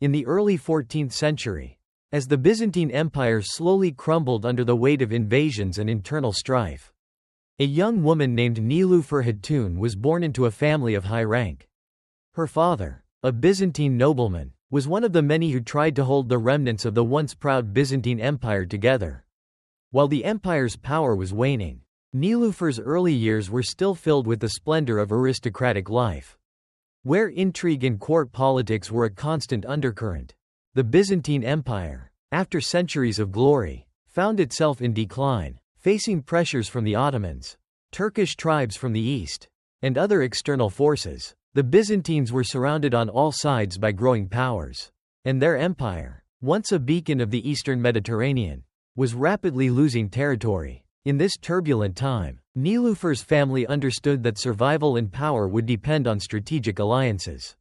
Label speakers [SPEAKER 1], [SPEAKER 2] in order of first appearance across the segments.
[SPEAKER 1] In the early 14th century, as the Byzantine Empire slowly crumbled under the weight of invasions and internal strife, a young woman named Nilüfer Hatun was born into a family of high rank. Her father, a Byzantine nobleman, was one of the many who tried to hold the remnants of the once proud Byzantine Empire together. While the empire's power was waning, Nilüfer's early years were still filled with the splendor of aristocratic life, where intrigue and court politics were a constant undercurrent. The Byzantine Empire, after centuries of glory, found itself in decline, facing pressures from the Ottomans, Turkish tribes from the east, and other external forces. The Byzantines were surrounded on all sides by growing powers, and their empire, once a beacon of the eastern Mediterranean, was rapidly losing territory. In this turbulent time, Nilüfer's family understood that survival and power would depend on strategic alliances.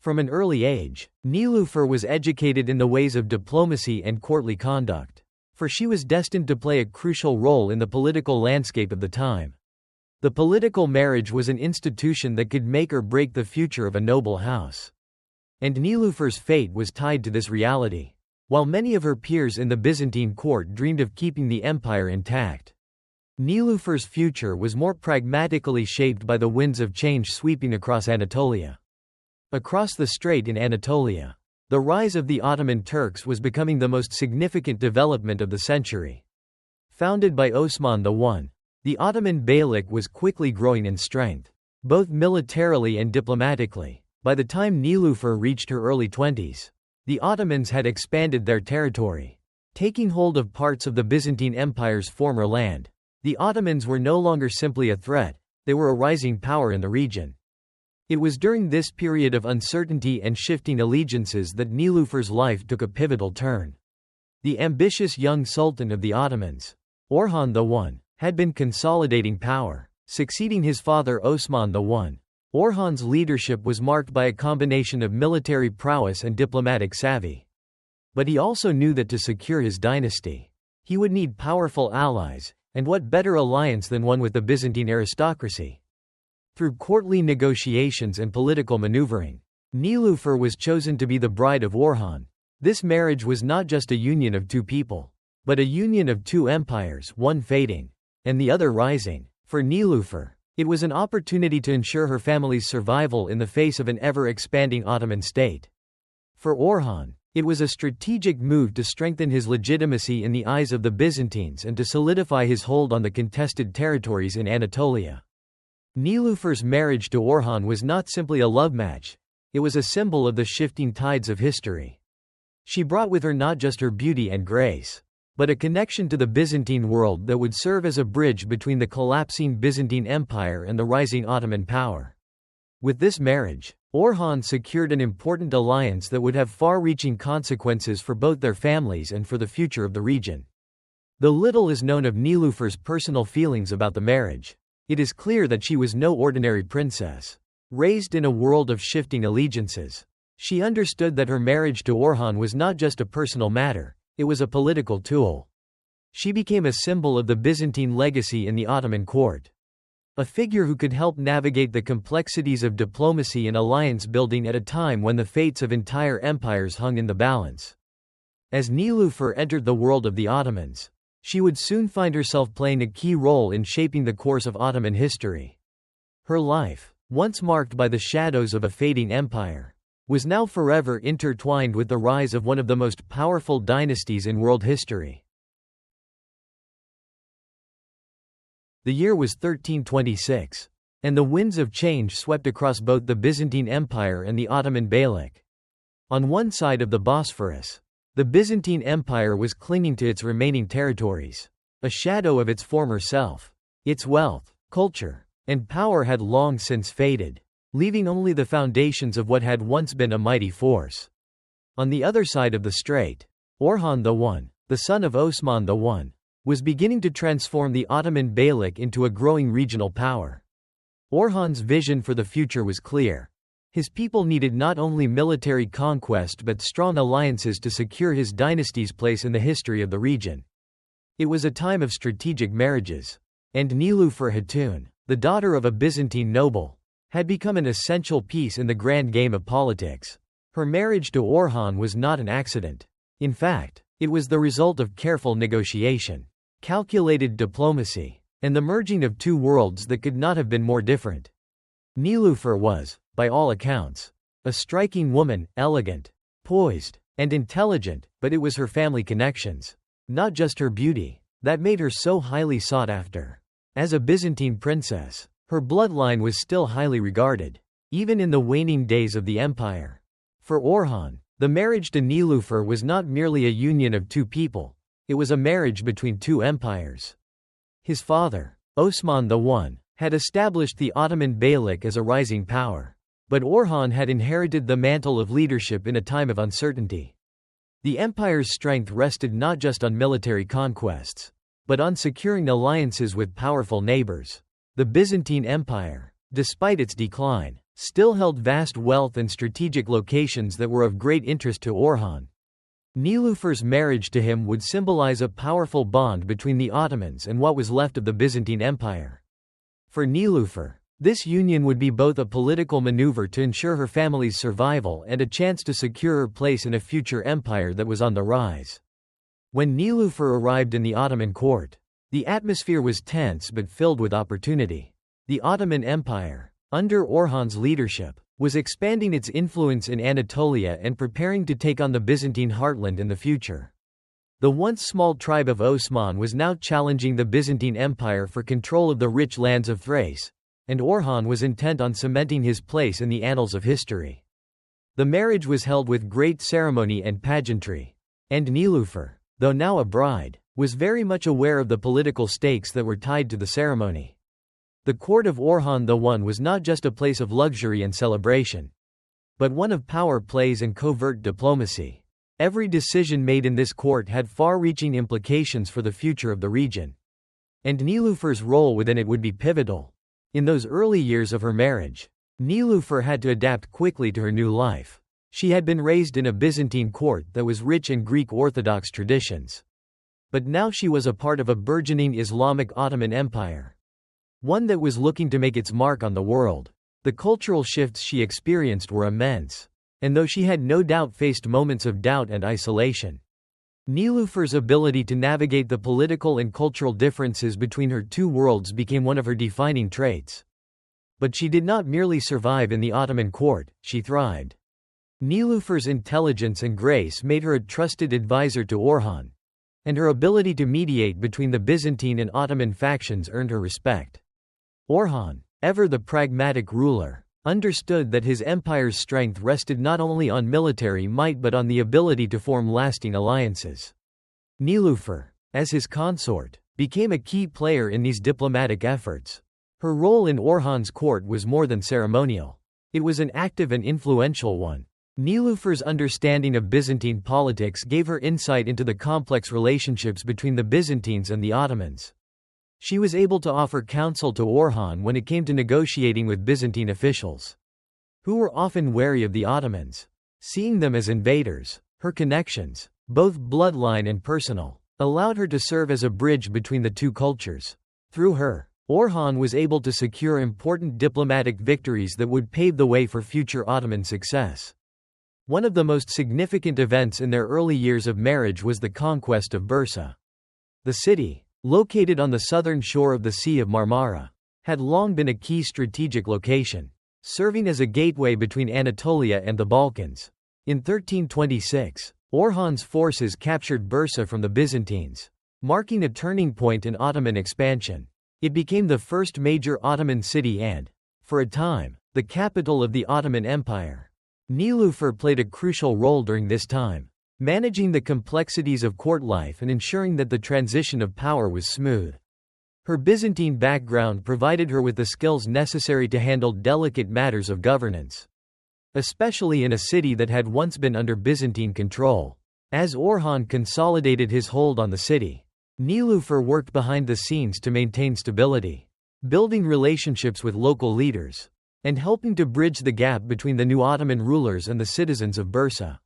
[SPEAKER 1] From an early age, Nilüfer was educated in the ways of diplomacy and courtly conduct, for she was destined to play a crucial role in the political landscape of the time. The political marriage was an institution that could make or break the future of a noble house. And Nilüfer's fate was tied to this reality, while many of her peers in the Byzantine court dreamed of keeping the empire intact. Nilüfer's future was more pragmatically shaped by the winds of change sweeping across Anatolia. Across the strait in Anatolia, the rise of the Ottoman Turks was becoming the most significant development of the century. Founded by Osman I, the Ottoman Beylik was quickly growing in strength, both militarily and diplomatically. By the time Nilüfer reached her early 20s, the Ottomans had expanded their territory, taking hold of parts of the Byzantine Empire's former land. The Ottomans were no longer simply a threat, they were a rising power in the region. It was during this period of uncertainty and shifting allegiances that Nilüfer's life took a pivotal turn. The ambitious young Sultan of the Ottomans, Orhan I, had been consolidating power, succeeding his father Osman I. Orhan's leadership was marked by a combination of military prowess and diplomatic savvy. But he also knew that to secure his dynasty, he would need powerful allies, and what better alliance than one with the Byzantine aristocracy? Through courtly negotiations and political maneuvering, Nilüfer was chosen to be the bride of Orhan. This marriage was not just a union of two people, but a union of two empires, one fading, and the other rising. For Nilüfer, it was an opportunity to ensure her family's survival in the face of an ever-expanding Ottoman state. For Orhan, it was a strategic move to strengthen his legitimacy in the eyes of the Byzantines and to solidify his hold on the contested territories in Anatolia. Nilüfer's marriage to Orhan was not simply a love match, it was a symbol of the shifting tides of history. She brought with her not just her beauty and grace, but a connection to the Byzantine world that would serve as a bridge between the collapsing Byzantine Empire and the rising Ottoman power. With this marriage, Orhan secured an important alliance that would have far-reaching consequences for both their families and for the future of the region. Though little is known of Nilüfer's personal feelings about the marriage, it is clear that she was no ordinary princess. Raised in a world of shifting allegiances, she understood that her marriage to Orhan was not just a personal matter, it was a political tool. She became a symbol of the Byzantine legacy in the Ottoman court. A figure who could help navigate the complexities of diplomacy and alliance building at a time when the fates of entire empires hung in the balance. As Nilüfer entered the world of the Ottomans, she would soon find herself playing a key role in shaping the course of Ottoman history. Her life, once marked by the shadows of a fading empire, was now forever intertwined with the rise of one of the most powerful dynasties in world history. The year was 1326, and the winds of change swept across both the Byzantine Empire and the Ottoman Beylik. On one side of the Bosphorus, the Byzantine Empire was clinging to its remaining territories, a shadow of its former self. Its wealth, culture, and power had long since faded, leaving only the foundations of what had once been a mighty force. On the other side of the strait, Orhan I, the son of Osman I, was beginning to transform the Ottoman Beylik into a growing regional power. Orhan's vision for the future was clear. His people needed not only military conquest but strong alliances to secure his dynasty's place in the history of the region. It was a time of strategic marriages, and Nilüfer Hatun, the daughter of a Byzantine noble, had become an essential piece in the grand game of politics. Her marriage to Orhan was not an accident. In fact, it was the result of careful negotiation, calculated diplomacy, and the merging of two worlds that could not have been more different. Nilüfer was, by all accounts, a striking woman, elegant, poised, and intelligent, but it was her family connections, not just her beauty, that made her so highly sought after. As a Byzantine princess, her bloodline was still highly regarded, even in the waning days of the empire. For Orhan, the marriage to Nilüfer was not merely a union of two people, it was a marriage between two empires. His father, Osman I, had established the Ottoman Beylik as a rising power, but Orhan had inherited the mantle of leadership in a time of uncertainty. The empire's strength rested not just on military conquests, but on securing alliances with powerful neighbors. The Byzantine Empire, despite its decline, still held vast wealth and strategic locations that were of great interest to Orhan. Nilüfer's marriage to him would symbolize a powerful bond between the Ottomans and what was left of the Byzantine Empire. For Nilüfer, this union would be both a political maneuver to ensure her family's survival and a chance to secure her place in a future empire that was on the rise. When Nilüfer arrived in the Ottoman court, the atmosphere was tense but filled with opportunity. The Ottoman Empire, under Orhan's leadership, was expanding its influence in Anatolia and preparing to take on the Byzantine heartland in the future. The once small tribe of Osman was now challenging the Byzantine Empire for control of the rich lands of Thrace, and Orhan was intent on cementing his place in the annals of history. The marriage was held with great ceremony and pageantry, and Nilüfer, though now a bride, was very much aware of the political stakes that were tied to the ceremony. The court of Orhan I was not just a place of luxury and celebration, but one of power plays and covert diplomacy. Every decision made in this court had far-reaching implications for the future of the region, and Nilüfer's role within it would be pivotal. In those early years of her marriage, Nilüfer had to adapt quickly to her new life. She had been raised in a Byzantine court that was rich in Greek Orthodox traditions. But now she was a part of a burgeoning Islamic Ottoman Empire, one that was looking to make its mark on the world. The cultural shifts she experienced were immense, and though she had no doubt faced moments of doubt and isolation, Nilüfer's ability to navigate the political and cultural differences between her two worlds became one of her defining traits. But she did not merely survive in the Ottoman court, she thrived. Nilüfer's intelligence and grace made her a trusted advisor to Orhan, and her ability to mediate between the Byzantine and Ottoman factions earned her respect. Orhan, ever the pragmatic ruler, understood that his empire's strength rested not only on military might but on the ability to form lasting alliances. Nilüfer, as his consort, became a key player in these diplomatic efforts. Her role in Orhan's court was more than ceremonial. It was an active and influential one. Nilüfer's understanding of Byzantine politics gave her insight into the complex relationships between the Byzantines and the Ottomans. She was able to offer counsel to Orhan when it came to negotiating with Byzantine officials, who were often wary of the Ottomans, seeing them as invaders. Her connections, both bloodline and personal, allowed her to serve as a bridge between the two cultures. Through her, Orhan was able to secure important diplomatic victories that would pave the way for future Ottoman success. One of the most significant events in their early years of marriage was the conquest of Bursa. The city, located on the southern shore of the Sea of Marmara, had long been a key strategic location, serving as a gateway between Anatolia and the Balkans. In 1326, Orhan's forces captured Bursa from the Byzantines, marking a turning point in Ottoman expansion. It became the first major Ottoman city and, for a time, the capital of the Ottoman Empire. Nilüfer played a crucial role during this time, managing the complexities of court life and ensuring that the transition of power was smooth. Her Byzantine background provided her with the skills necessary to handle delicate matters of governance, especially in a city that had once been under Byzantine control. As Orhan consolidated his hold on the city, Nilüfer worked behind the scenes to maintain stability, building relationships with local leaders, and helping to bridge the gap between the new Ottoman rulers and the citizens of Bursa.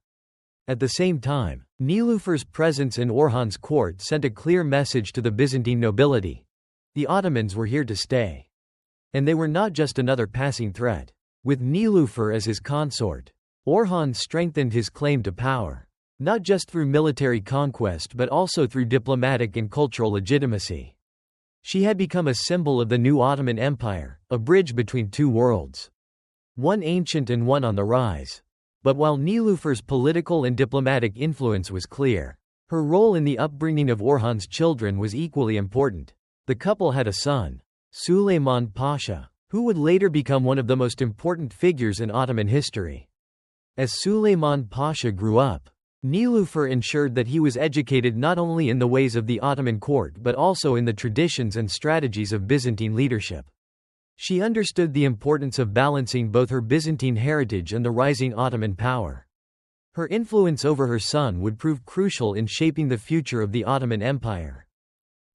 [SPEAKER 1] At the same time, Nilüfer's presence in Orhan's court sent a clear message to the Byzantine nobility. The Ottomans were here to stay, and they were not just another passing threat. With Nilüfer as his consort, Orhan strengthened his claim to power, not just through military conquest but also through diplomatic and cultural legitimacy. She had become a symbol of the new Ottoman Empire, a bridge between two worlds, one ancient and one on the rise. But while Nilüfer's political and diplomatic influence was clear, her role in the upbringing of Orhan's children was equally important. The couple had a son, Süleyman Pasha, who would later become one of the most important figures in Ottoman history. As Süleyman Pasha grew up, Nilüfer ensured that he was educated not only in the ways of the Ottoman court but also in the traditions and strategies of Byzantine leadership. She understood the importance of balancing both her Byzantine heritage and the rising Ottoman power. Her influence over her son would prove crucial in shaping the future of the Ottoman Empire.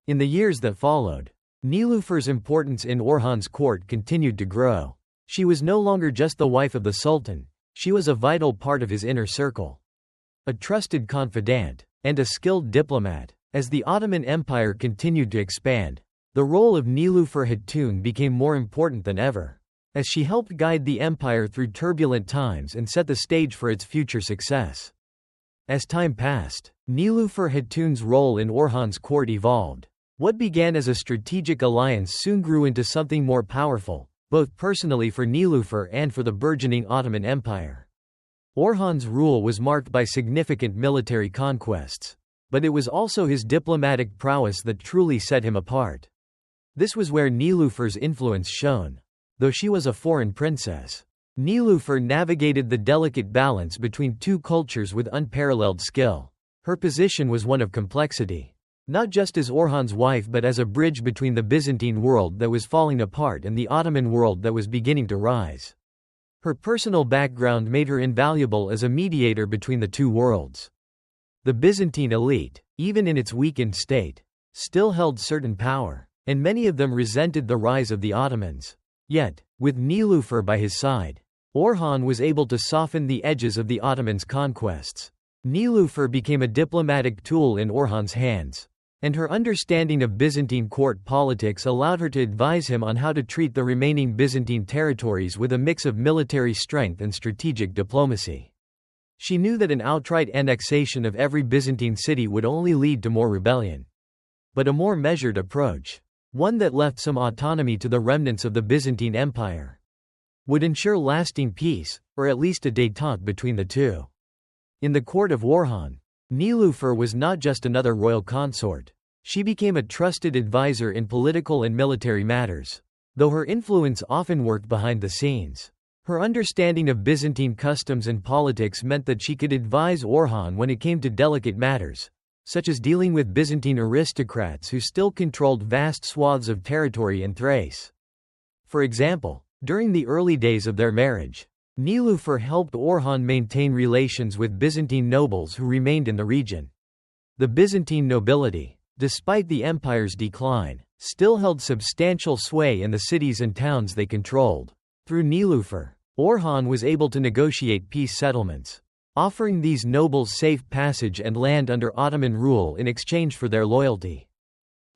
[SPEAKER 1] In the years that followed, Nilüfer's importance in Orhan's court continued to grow. She was no longer just the wife of the Sultan, she was a vital part of his inner circle. A trusted confidant, and a skilled diplomat. As the Ottoman Empire continued to expand, the role of Nilüfer Hatun became more important than ever, as she helped guide the empire through turbulent times and set the stage for its future success. As time passed, Nilüfer Hatun's role in Orhan's court evolved. What began as a strategic alliance soon grew into something more powerful, both personally for Nilüfer and for the burgeoning Ottoman Empire. Orhan's rule was marked by significant military conquests, but it was also his diplomatic prowess that truly set him apart. This was where Nilüfer's influence shone. Though she was a foreign princess, Nilüfer navigated the delicate balance between two cultures with unparalleled skill. Her position was one of complexity, not just as Orhan's wife but as a bridge between the Byzantine world that was falling apart and the Ottoman world that was beginning to rise. Her personal background made her invaluable as a mediator between the two worlds. The Byzantine elite, even in its weakened state, still held certain power, and many of them resented the rise of the Ottomans. Yet, with Nilüfer by his side, Orhan was able to soften the edges of the Ottomans' conquests. Nilüfer became a diplomatic tool in Orhan's hands, and her understanding of Byzantine court politics allowed her to advise him on how to treat the remaining Byzantine territories with a mix of military strength and strategic diplomacy. She knew that an outright annexation of every Byzantine city would only lead to more rebellion. But a more measured approach, one that left some autonomy to the remnants of the Byzantine Empire, would ensure lasting peace, or at least a détente between the two. In the court of Orhan, Nilüfer was not just another royal consort. She became a trusted advisor in political and military matters. Though her influence often worked behind the scenes, her understanding of Byzantine customs and politics meant that she could advise Orhan when it came to delicate matters, such as dealing with Byzantine aristocrats who still controlled vast swaths of territory in Thrace. For example, during the early days of their marriage, Nilüfer helped Orhan maintain relations with Byzantine nobles who remained in the region. The Byzantine nobility, despite the empire's decline, still held substantial sway in the cities and towns they controlled. Through Nilüfer, Orhan was able to negotiate peace settlements, offering these nobles safe passage and land under Ottoman rule in exchange for their loyalty.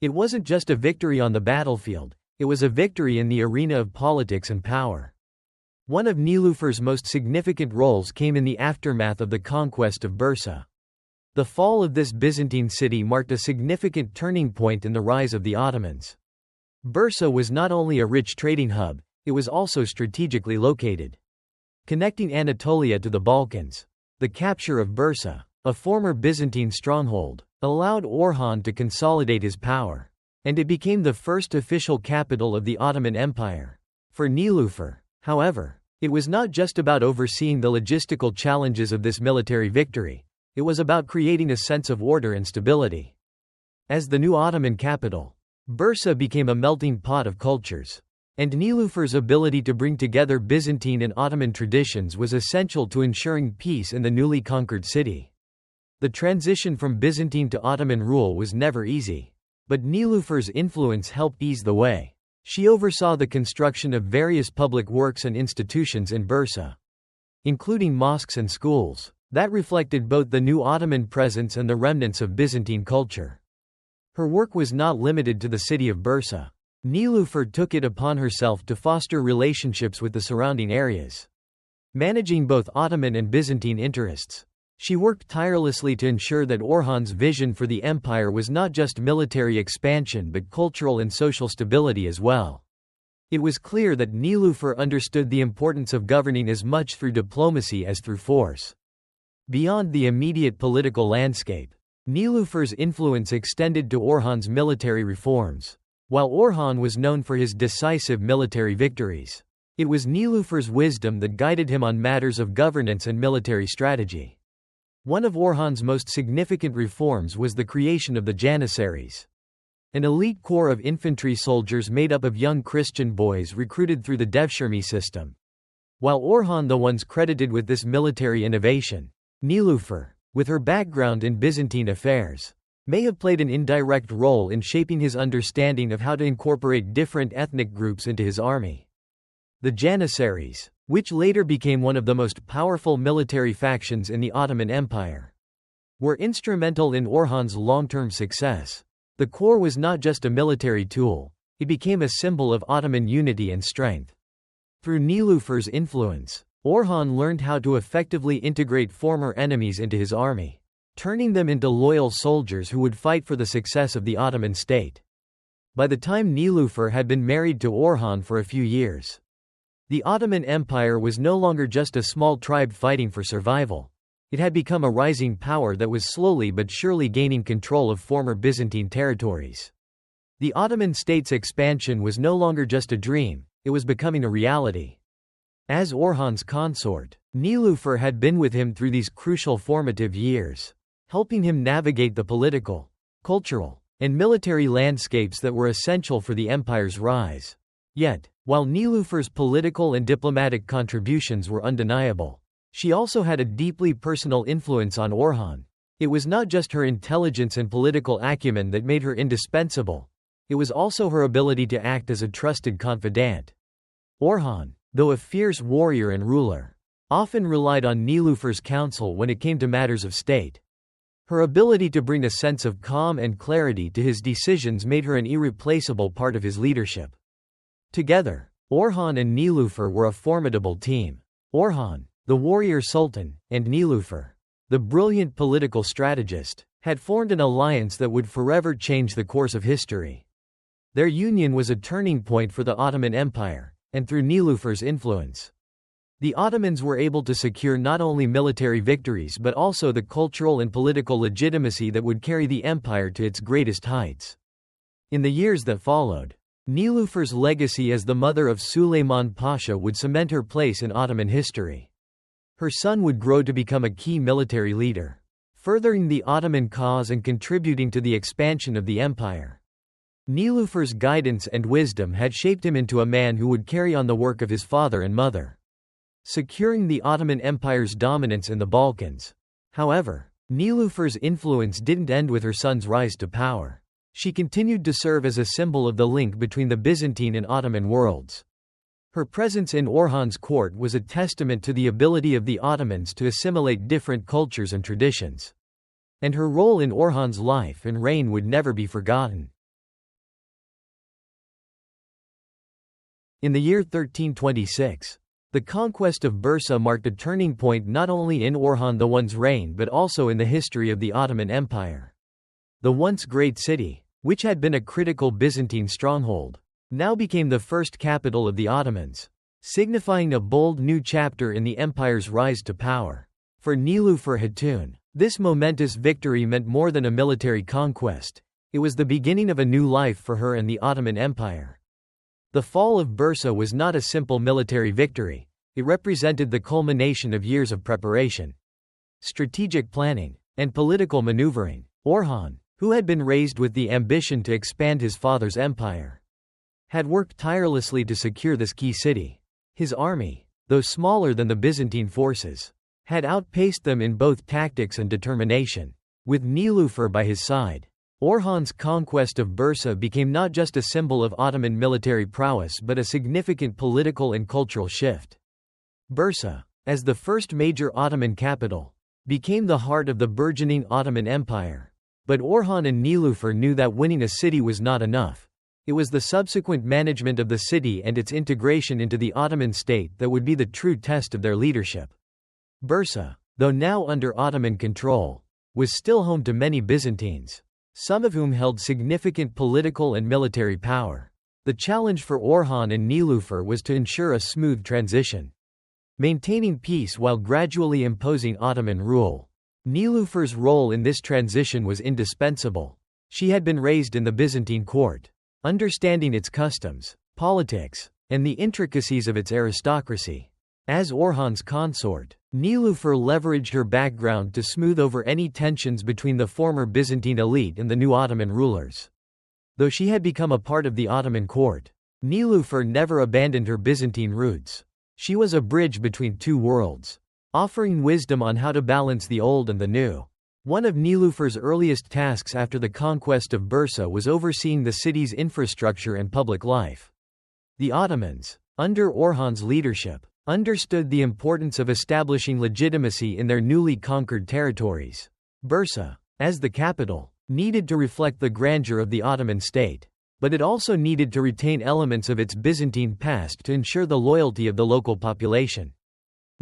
[SPEAKER 1] It wasn't just a victory on the battlefield, it was a victory in the arena of politics and power. One of Nilüfer's most significant roles came in the aftermath of the conquest of Bursa. The fall of this Byzantine city marked a significant turning point in the rise of the Ottomans. Bursa was not only a rich trading hub, it was also strategically located, connecting Anatolia to the Balkans. The capture of Bursa, a former Byzantine stronghold, allowed Orhan to consolidate his power, and it became the first official capital of the Ottoman Empire. For Nilüfer, however, it was not just about overseeing the logistical challenges of this military victory, it was about creating a sense of order and stability. As the new Ottoman capital, Bursa became a melting pot of cultures, and Nilüfer's ability to bring together Byzantine and Ottoman traditions was essential to ensuring peace in the newly conquered city. The transition from Byzantine to Ottoman rule was never easy, but Nilüfer's influence helped ease the way. She oversaw the construction of various public works and institutions in Bursa, including mosques and schools, that reflected both the new Ottoman presence and the remnants of Byzantine culture. Her work was not limited to the city of Bursa. Nilüfer took it upon herself to foster relationships with the surrounding areas. managing both Ottoman and Byzantine interests. She worked tirelessly to ensure that Orhan's vision for the empire was not just military expansion but cultural and social stability as well. It was clear that Nilüfer understood the importance of governing as much through diplomacy as through force. Beyond the immediate political landscape, Nilüfer's influence extended to Orhan's military reforms. While Orhan was known for his decisive military victories, it was Nilüfer's wisdom that guided him on matters of governance and military strategy. One of Orhan's most significant reforms was the creation of the Janissaries, an elite corps of infantry soldiers made up of young Christian boys recruited through the Devshirme system. While Orhan the one's credited with this military innovation, Nilüfer, with her background in Byzantine affairs, may have played an indirect role in shaping his understanding of how to incorporate different ethnic groups into his army. The Janissaries, which later became one of the most powerful military factions in the Ottoman Empire, were instrumental in Orhan's long-term success. The corps was not just a military tool, it became a symbol of Ottoman unity and strength. Through Nilüfer's influence, Orhan learned how to effectively integrate former enemies into his army, turning them into loyal soldiers who would fight for the success of the Ottoman state. By the time Nilüfer had been married to Orhan for a few years, the Ottoman Empire was no longer just a small tribe fighting for survival. It had become a rising power that was slowly but surely gaining control of former Byzantine territories. The Ottoman state's expansion was no longer just a dream, it was becoming a reality. As Orhan's consort, Nilüfer had been with him through these crucial formative years, helping him navigate the political, cultural, and military landscapes that were essential for the empire's rise. Yet, while Nilüfer's political and diplomatic contributions were undeniable, she also had a deeply personal influence on Orhan. It was not just her intelligence and political acumen that made her indispensable, it was also her ability to act as a trusted confidant. Orhan, though a fierce warrior and ruler, often relied on Nilüfer's counsel when it came to matters of state. Her ability to bring a sense of calm and clarity to his decisions made her an irreplaceable part of his leadership. Together, Orhan and Nilüfer were a formidable team. Orhan, the warrior sultan, and Nilüfer, the brilliant political strategist, had formed an alliance that would forever change the course of history. Their union was a turning point for the Ottoman Empire, and through Nilüfer's influence, the Ottomans were able to secure not only military victories but also the cultural and political legitimacy that would carry the empire to its greatest heights. In the years that followed, Nilüfer's legacy as the mother of Süleyman Pasha would cement her place in Ottoman history. Her son would grow to become a key military leader, furthering the Ottoman cause and contributing to the expansion of the empire. Nilüfer's guidance and wisdom had shaped him into a man who would carry on the work of his father and mother, securing the Ottoman Empire's dominance in the Balkans. However, Nilüfer's influence didn't end with her son's rise to power. She continued to serve as a symbol of the link between the Byzantine and Ottoman worlds. Her presence in Orhan's court was a testament to the ability of the Ottomans to assimilate different cultures and traditions. And her role in Orhan's life and reign would never be forgotten. In the year 1326, the conquest of Bursa marked a turning point not only in Orhan I's reign but also in the history of the Ottoman Empire. The once great city, which had been a critical Byzantine stronghold, now became the first capital of the Ottomans, signifying a bold new chapter in the empire's rise to power. For Nilüfer Hatun, this momentous victory meant more than a military conquest, it was the beginning of a new life for her and the Ottoman Empire. The fall of Bursa was not a simple military victory, it represented the culmination of years of preparation, strategic planning, and political maneuvering. Orhan, who had been raised with the ambition to expand his father's empire, had worked tirelessly to secure this key city. His army, though smaller than the Byzantine forces, had outpaced them in both tactics and determination. With Nilüfer by his side, Orhan's conquest of Bursa became not just a symbol of Ottoman military prowess but a significant political and cultural shift. Bursa, as the first major Ottoman capital, became the heart of the burgeoning Ottoman Empire. But Orhan and Nilüfer knew that winning a city was not enough. It was the subsequent management of the city and its integration into the Ottoman state that would be the true test of their leadership. Bursa, though now under Ottoman control, was still home to many Byzantines, some of whom held significant political and military power. The challenge for Orhan and Nilüfer was to ensure a smooth transition, maintaining peace while gradually imposing Ottoman rule. Nilüfer's role in this transition was indispensable. She had been raised in the Byzantine court, understanding its customs, politics, and the intricacies of its aristocracy. As Orhan's consort, Nilüfer leveraged her background to smooth over any tensions between the former Byzantine elite and the new Ottoman rulers. Though she had become a part of the Ottoman court, Nilüfer never abandoned her Byzantine roots. She was a bridge between two worlds, offering wisdom on how to balance the old and the new. One of Nilüfer's earliest tasks after the conquest of Bursa was overseeing the city's infrastructure and public life. The Ottomans, under Orhan's leadership, understood the importance of establishing legitimacy in their newly conquered territories. Bursa, as the capital, needed to reflect the grandeur of the Ottoman state, but it also needed to retain elements of its Byzantine past to ensure the loyalty of the local population.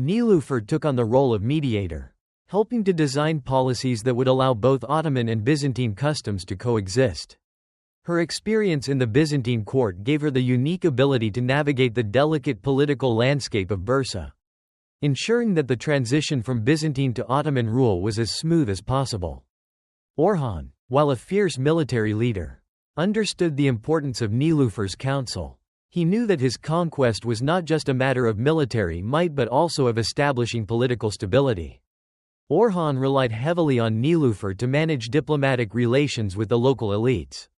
[SPEAKER 1] Nilüfer took on the role of mediator, helping to design policies that would allow both Ottoman and Byzantine customs to coexist. Her experience in the Byzantine court gave her the unique ability to navigate the delicate political landscape of Bursa, ensuring that the transition from Byzantine to Ottoman rule was as smooth as possible. Orhan, while a fierce military leader, understood the importance of Nilüfer's counsel. He knew that his conquest was not just a matter of military might but also of establishing political stability. Orhan relied heavily on Nilüfer to manage diplomatic relations with the local elites.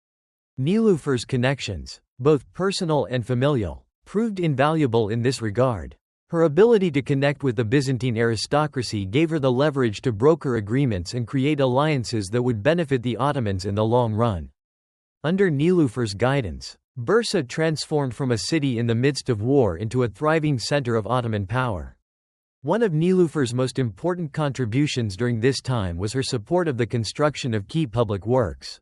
[SPEAKER 1] Nilüfer's connections, both personal and familial, proved invaluable in this regard. Her ability to connect with the Byzantine aristocracy gave her the leverage to broker agreements and create alliances that would benefit the Ottomans in the long run. Under Nilüfer's guidance, Bursa transformed from a city in the midst of war into a thriving center of Ottoman power. One of Nilüfer's most important contributions during this time was her support of the construction of key public works.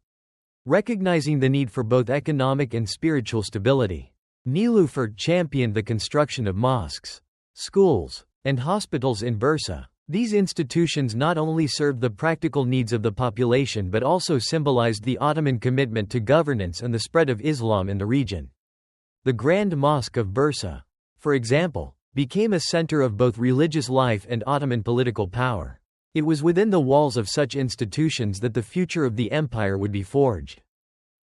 [SPEAKER 1] Recognizing the need for both economic and spiritual stability, Nilüfer championed the construction of mosques, schools, and hospitals in Bursa. These institutions not only served the practical needs of the population but also symbolized the Ottoman commitment to governance and the spread of Islam in the region. The Grand Mosque of Bursa, for example, became a center of both religious life and Ottoman political power. It was within the walls of such institutions that the future of the empire would be forged.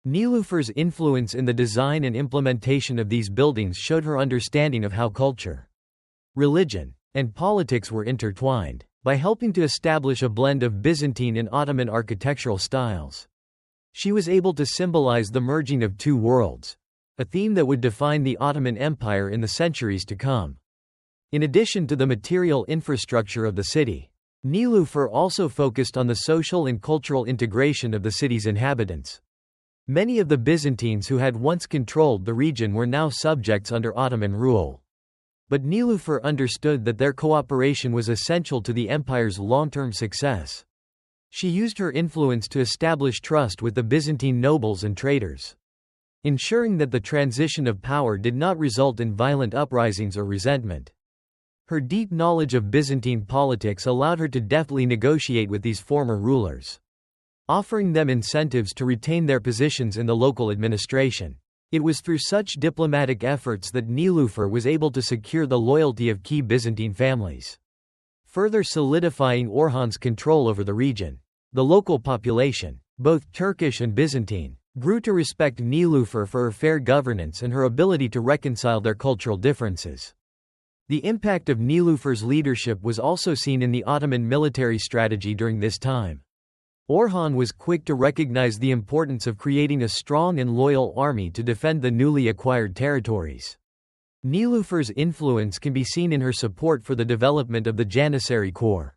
[SPEAKER 1] Nilüfer's influence in the design and implementation of these buildings showed her understanding of how culture, religion, and politics were intertwined. By helping to establish a blend of Byzantine and Ottoman architectural styles, she was able to symbolize the merging of two worlds, a theme that would define the Ottoman Empire in the centuries to come. In addition to the material infrastructure of the city, Nilüfer also focused on the social and cultural integration of the city's inhabitants. Many of the Byzantines who had once controlled the region were now subjects under Ottoman rule. But Nilüfer understood that their cooperation was essential to the empire's long-term success. She used her influence to establish trust with the Byzantine nobles and traders, ensuring that the transition of power did not result in violent uprisings or resentment. Her deep knowledge of Byzantine politics allowed her to deftly negotiate with these former rulers, offering them incentives to retain their positions in the local administration. It was through such diplomatic efforts that Nilüfer was able to secure the loyalty of key Byzantine families, further solidifying Orhan's control over the region. The local population, both Turkish and Byzantine, grew to respect Nilüfer for her fair governance and her ability to reconcile their cultural differences. The impact of Nilüfer's leadership was also seen in the Ottoman military strategy during this time. Orhan was quick to recognize the importance of creating a strong and loyal army to defend the newly acquired territories. Nilüfer's influence can be seen in her support for the development of the Janissary Corps,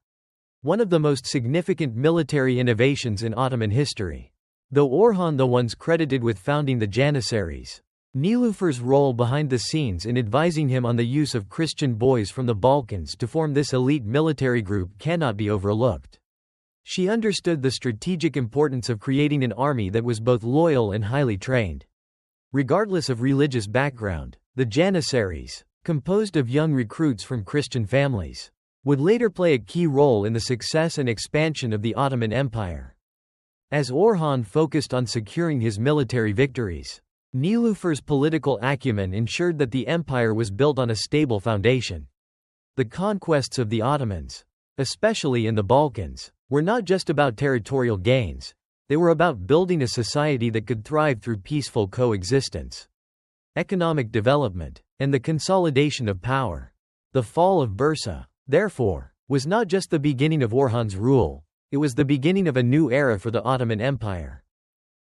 [SPEAKER 1] one of the most significant military innovations in Ottoman history. Though Orhan the one's credited with founding the Janissaries, Nilüfer's role behind the scenes in advising him on the use of Christian boys from the Balkans to form this elite military group cannot be overlooked. She understood the strategic importance of creating an army that was both loyal and highly trained. Regardless of religious background, the Janissaries, composed of young recruits from Christian families, would later play a key role in the success and expansion of the Ottoman Empire. As Orhan focused on securing his military victories, Nilüfer's political acumen ensured that the empire was built on a stable foundation. The conquests of the Ottomans, especially in the Balkans, were not just about territorial gains, they were about building a society that could thrive through peaceful coexistence, economic development, and the consolidation of power. The fall of Bursa, therefore, was not just the beginning of Orhan's rule, it was the beginning of a new era for the Ottoman Empire.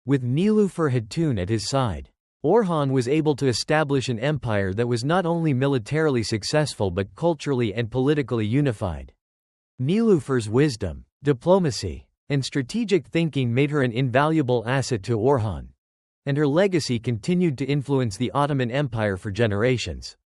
[SPEAKER 1] With Nilüfer Hatun at his side, Orhan was able to establish an empire that was not only militarily successful but culturally and politically unified. Nilüfer's wisdom, diplomacy, and strategic thinking made her an invaluable asset to Orhan, and her legacy continued to influence the Ottoman Empire for generations.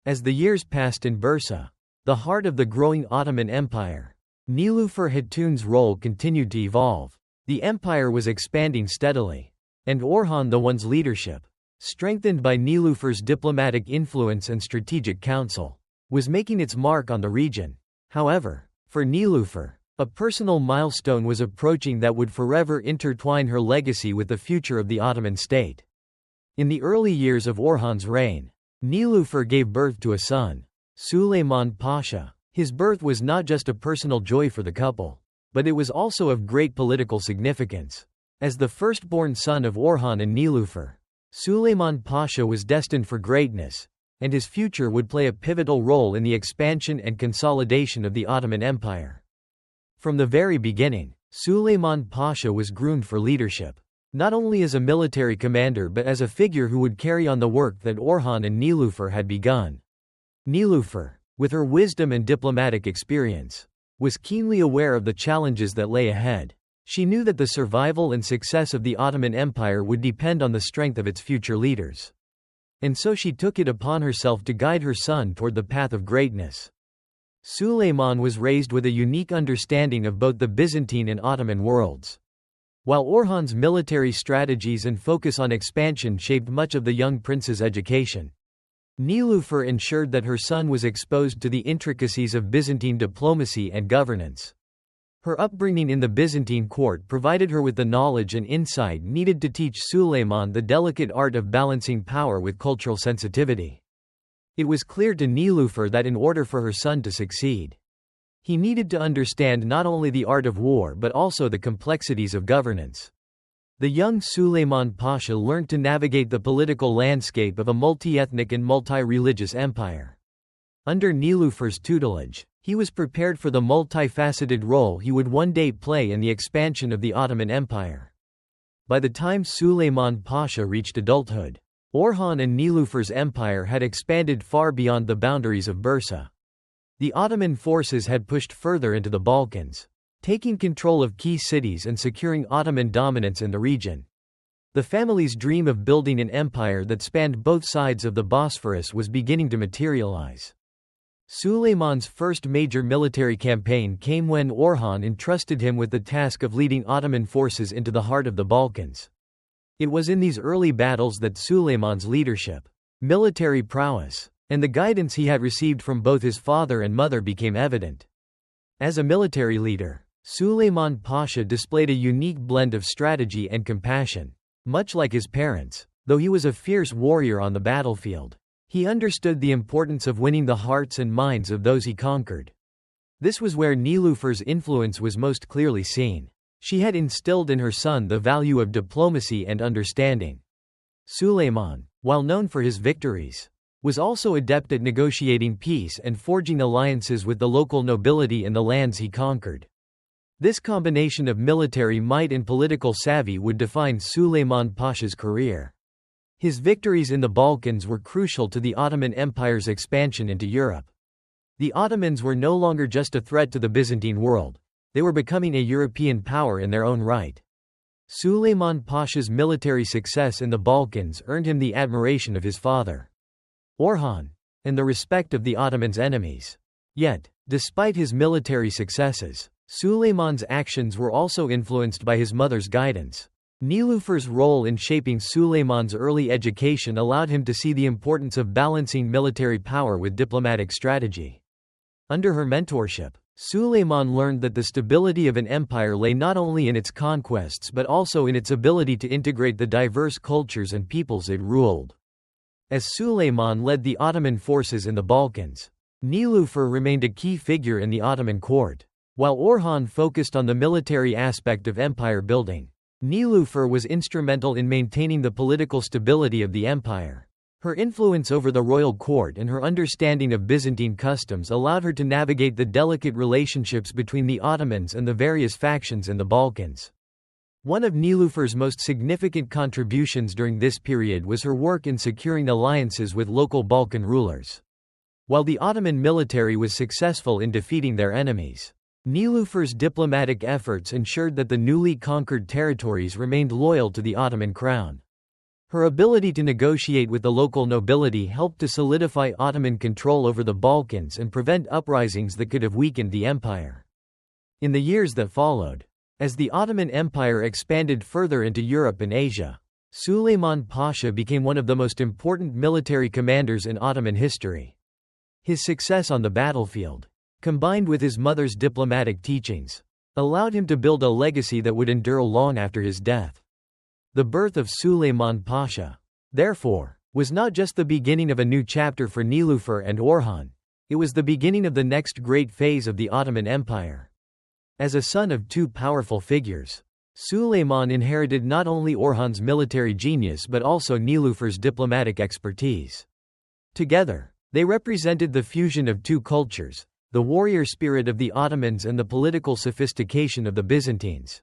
[SPEAKER 1] As the years passed in Bursa, the heart of the growing Ottoman Empire, Nilüfer Hatun's role continued to evolve. The empire was expanding steadily, and Orhan I's leadership, strengthened by Nilüfer's diplomatic influence and strategic counsel, was making its mark on the region. However, for Nilüfer, a personal milestone was approaching that would forever intertwine her legacy with the future of the Ottoman state. In the early years of Orhan's reign, Nilüfer gave birth to a son, Süleyman Pasha. His birth was not just a personal joy for the couple, but it was also of great political significance. As the firstborn son of Orhan and Nilüfer, Süleyman Pasha was destined for greatness, and his future would play a pivotal role in the expansion and consolidation of the Ottoman Empire. From the very beginning, Süleyman Pasha was groomed for leadership, not only as a military commander but as a figure who would carry on the work that Orhan and Nilüfer had begun. Nilüfer, with her wisdom and diplomatic experience, was keenly aware of the challenges that lay ahead. She knew that the survival and success of the Ottoman Empire would depend on the strength of its future leaders. And so she took it upon herself to guide her son toward the path of greatness. Süleyman was raised with a unique understanding of both the Byzantine and Ottoman worlds. While Orhan's military strategies and focus on expansion shaped much of the young prince's education, Nilüfer ensured that her son was exposed to the intricacies of Byzantine diplomacy and governance. Her upbringing in the Byzantine court provided her with the knowledge and insight needed to teach Süleyman the delicate art of balancing power with cultural sensitivity. It was clear to Nilüfer that in order for her son to succeed, he needed to understand not only the art of war but also the complexities of governance. The young Süleyman Pasha learned to navigate the political landscape of a multi-ethnic and multi-religious empire. Under Nilüfer's tutelage, he was prepared for the multifaceted role he would one day play in the expansion of the Ottoman Empire. By the time Süleyman Pasha reached adulthood, Orhan and Nilüfer's empire had expanded far beyond the boundaries of Bursa. The Ottoman forces had pushed further into the Balkans, taking control of key cities and securing Ottoman dominance in the region. The family's dream of building an empire that spanned both sides of the Bosphorus was beginning to materialize. Süleyman's first major military campaign came when Orhan entrusted him with the task of leading Ottoman forces into the heart of the Balkans. It was in these early battles that Süleyman's leadership, military prowess, and the guidance he had received from both his father and mother became evident. As a military leader, Süleyman Pasha displayed a unique blend of strategy and compassion. Much like his parents, though he was a fierce warrior on the battlefield, he understood the importance of winning the hearts and minds of those he conquered. This was where Nilüfer's influence was most clearly seen. She had instilled in her son the value of diplomacy and understanding. Süleyman, while known for his victories, was also adept at negotiating peace and forging alliances with the local nobility in the lands he conquered. This combination of military might and political savvy would define Süleyman Pasha's career. His victories in the Balkans were crucial to the Ottoman Empire's expansion into Europe. The Ottomans were no longer just a threat to the Byzantine world, they were becoming a European power in their own right. Süleyman Pasha's military success in the Balkans earned him the admiration of his father, Orhan, and the respect of the Ottomans' enemies. Yet, despite his military successes, Suleiman's actions were also influenced by his mother's guidance. Nilüfer's role in shaping Suleiman's early education allowed him to see the importance of balancing military power with diplomatic strategy. Under her mentorship, Suleiman learned that the stability of an empire lay not only in its conquests but also in its ability to integrate the diverse cultures and peoples it ruled. As Suleiman led the Ottoman forces in the Balkans, Nilüfer remained a key figure in the Ottoman court. While Orhan focused on the military aspect of empire building, Nilüfer was instrumental in maintaining the political stability of the empire. Her influence over the royal court and her understanding of Byzantine customs allowed her to navigate the delicate relationships between the Ottomans and the various factions in the Balkans. One of Nilüfer's most significant contributions during this period was her work in securing alliances with local Balkan rulers. While the Ottoman military was successful in defeating their enemies, Nilüfer's diplomatic efforts ensured that the newly conquered territories remained loyal to the Ottoman crown. Her ability to negotiate with the local nobility helped to solidify Ottoman control over the Balkans and prevent uprisings that could have weakened the empire. In the years that followed, as the Ottoman Empire expanded further into Europe and Asia, Suleiman Pasha became one of the most important military commanders in Ottoman history. His success on the battlefield, combined with his mother's diplomatic teachings, allowed him to build a legacy that would endure long after his death. The birth of Suleiman Pasha, therefore, was not just the beginning of a new chapter for Nilüfer and Orhan, it was the beginning of the next great phase of the Ottoman Empire. As a son of two powerful figures, Suleiman inherited not only Orhan's military genius but also Nilüfer's diplomatic expertise. Together, they represented the fusion of two cultures, the warrior spirit of the Ottomans and the political sophistication of the Byzantines.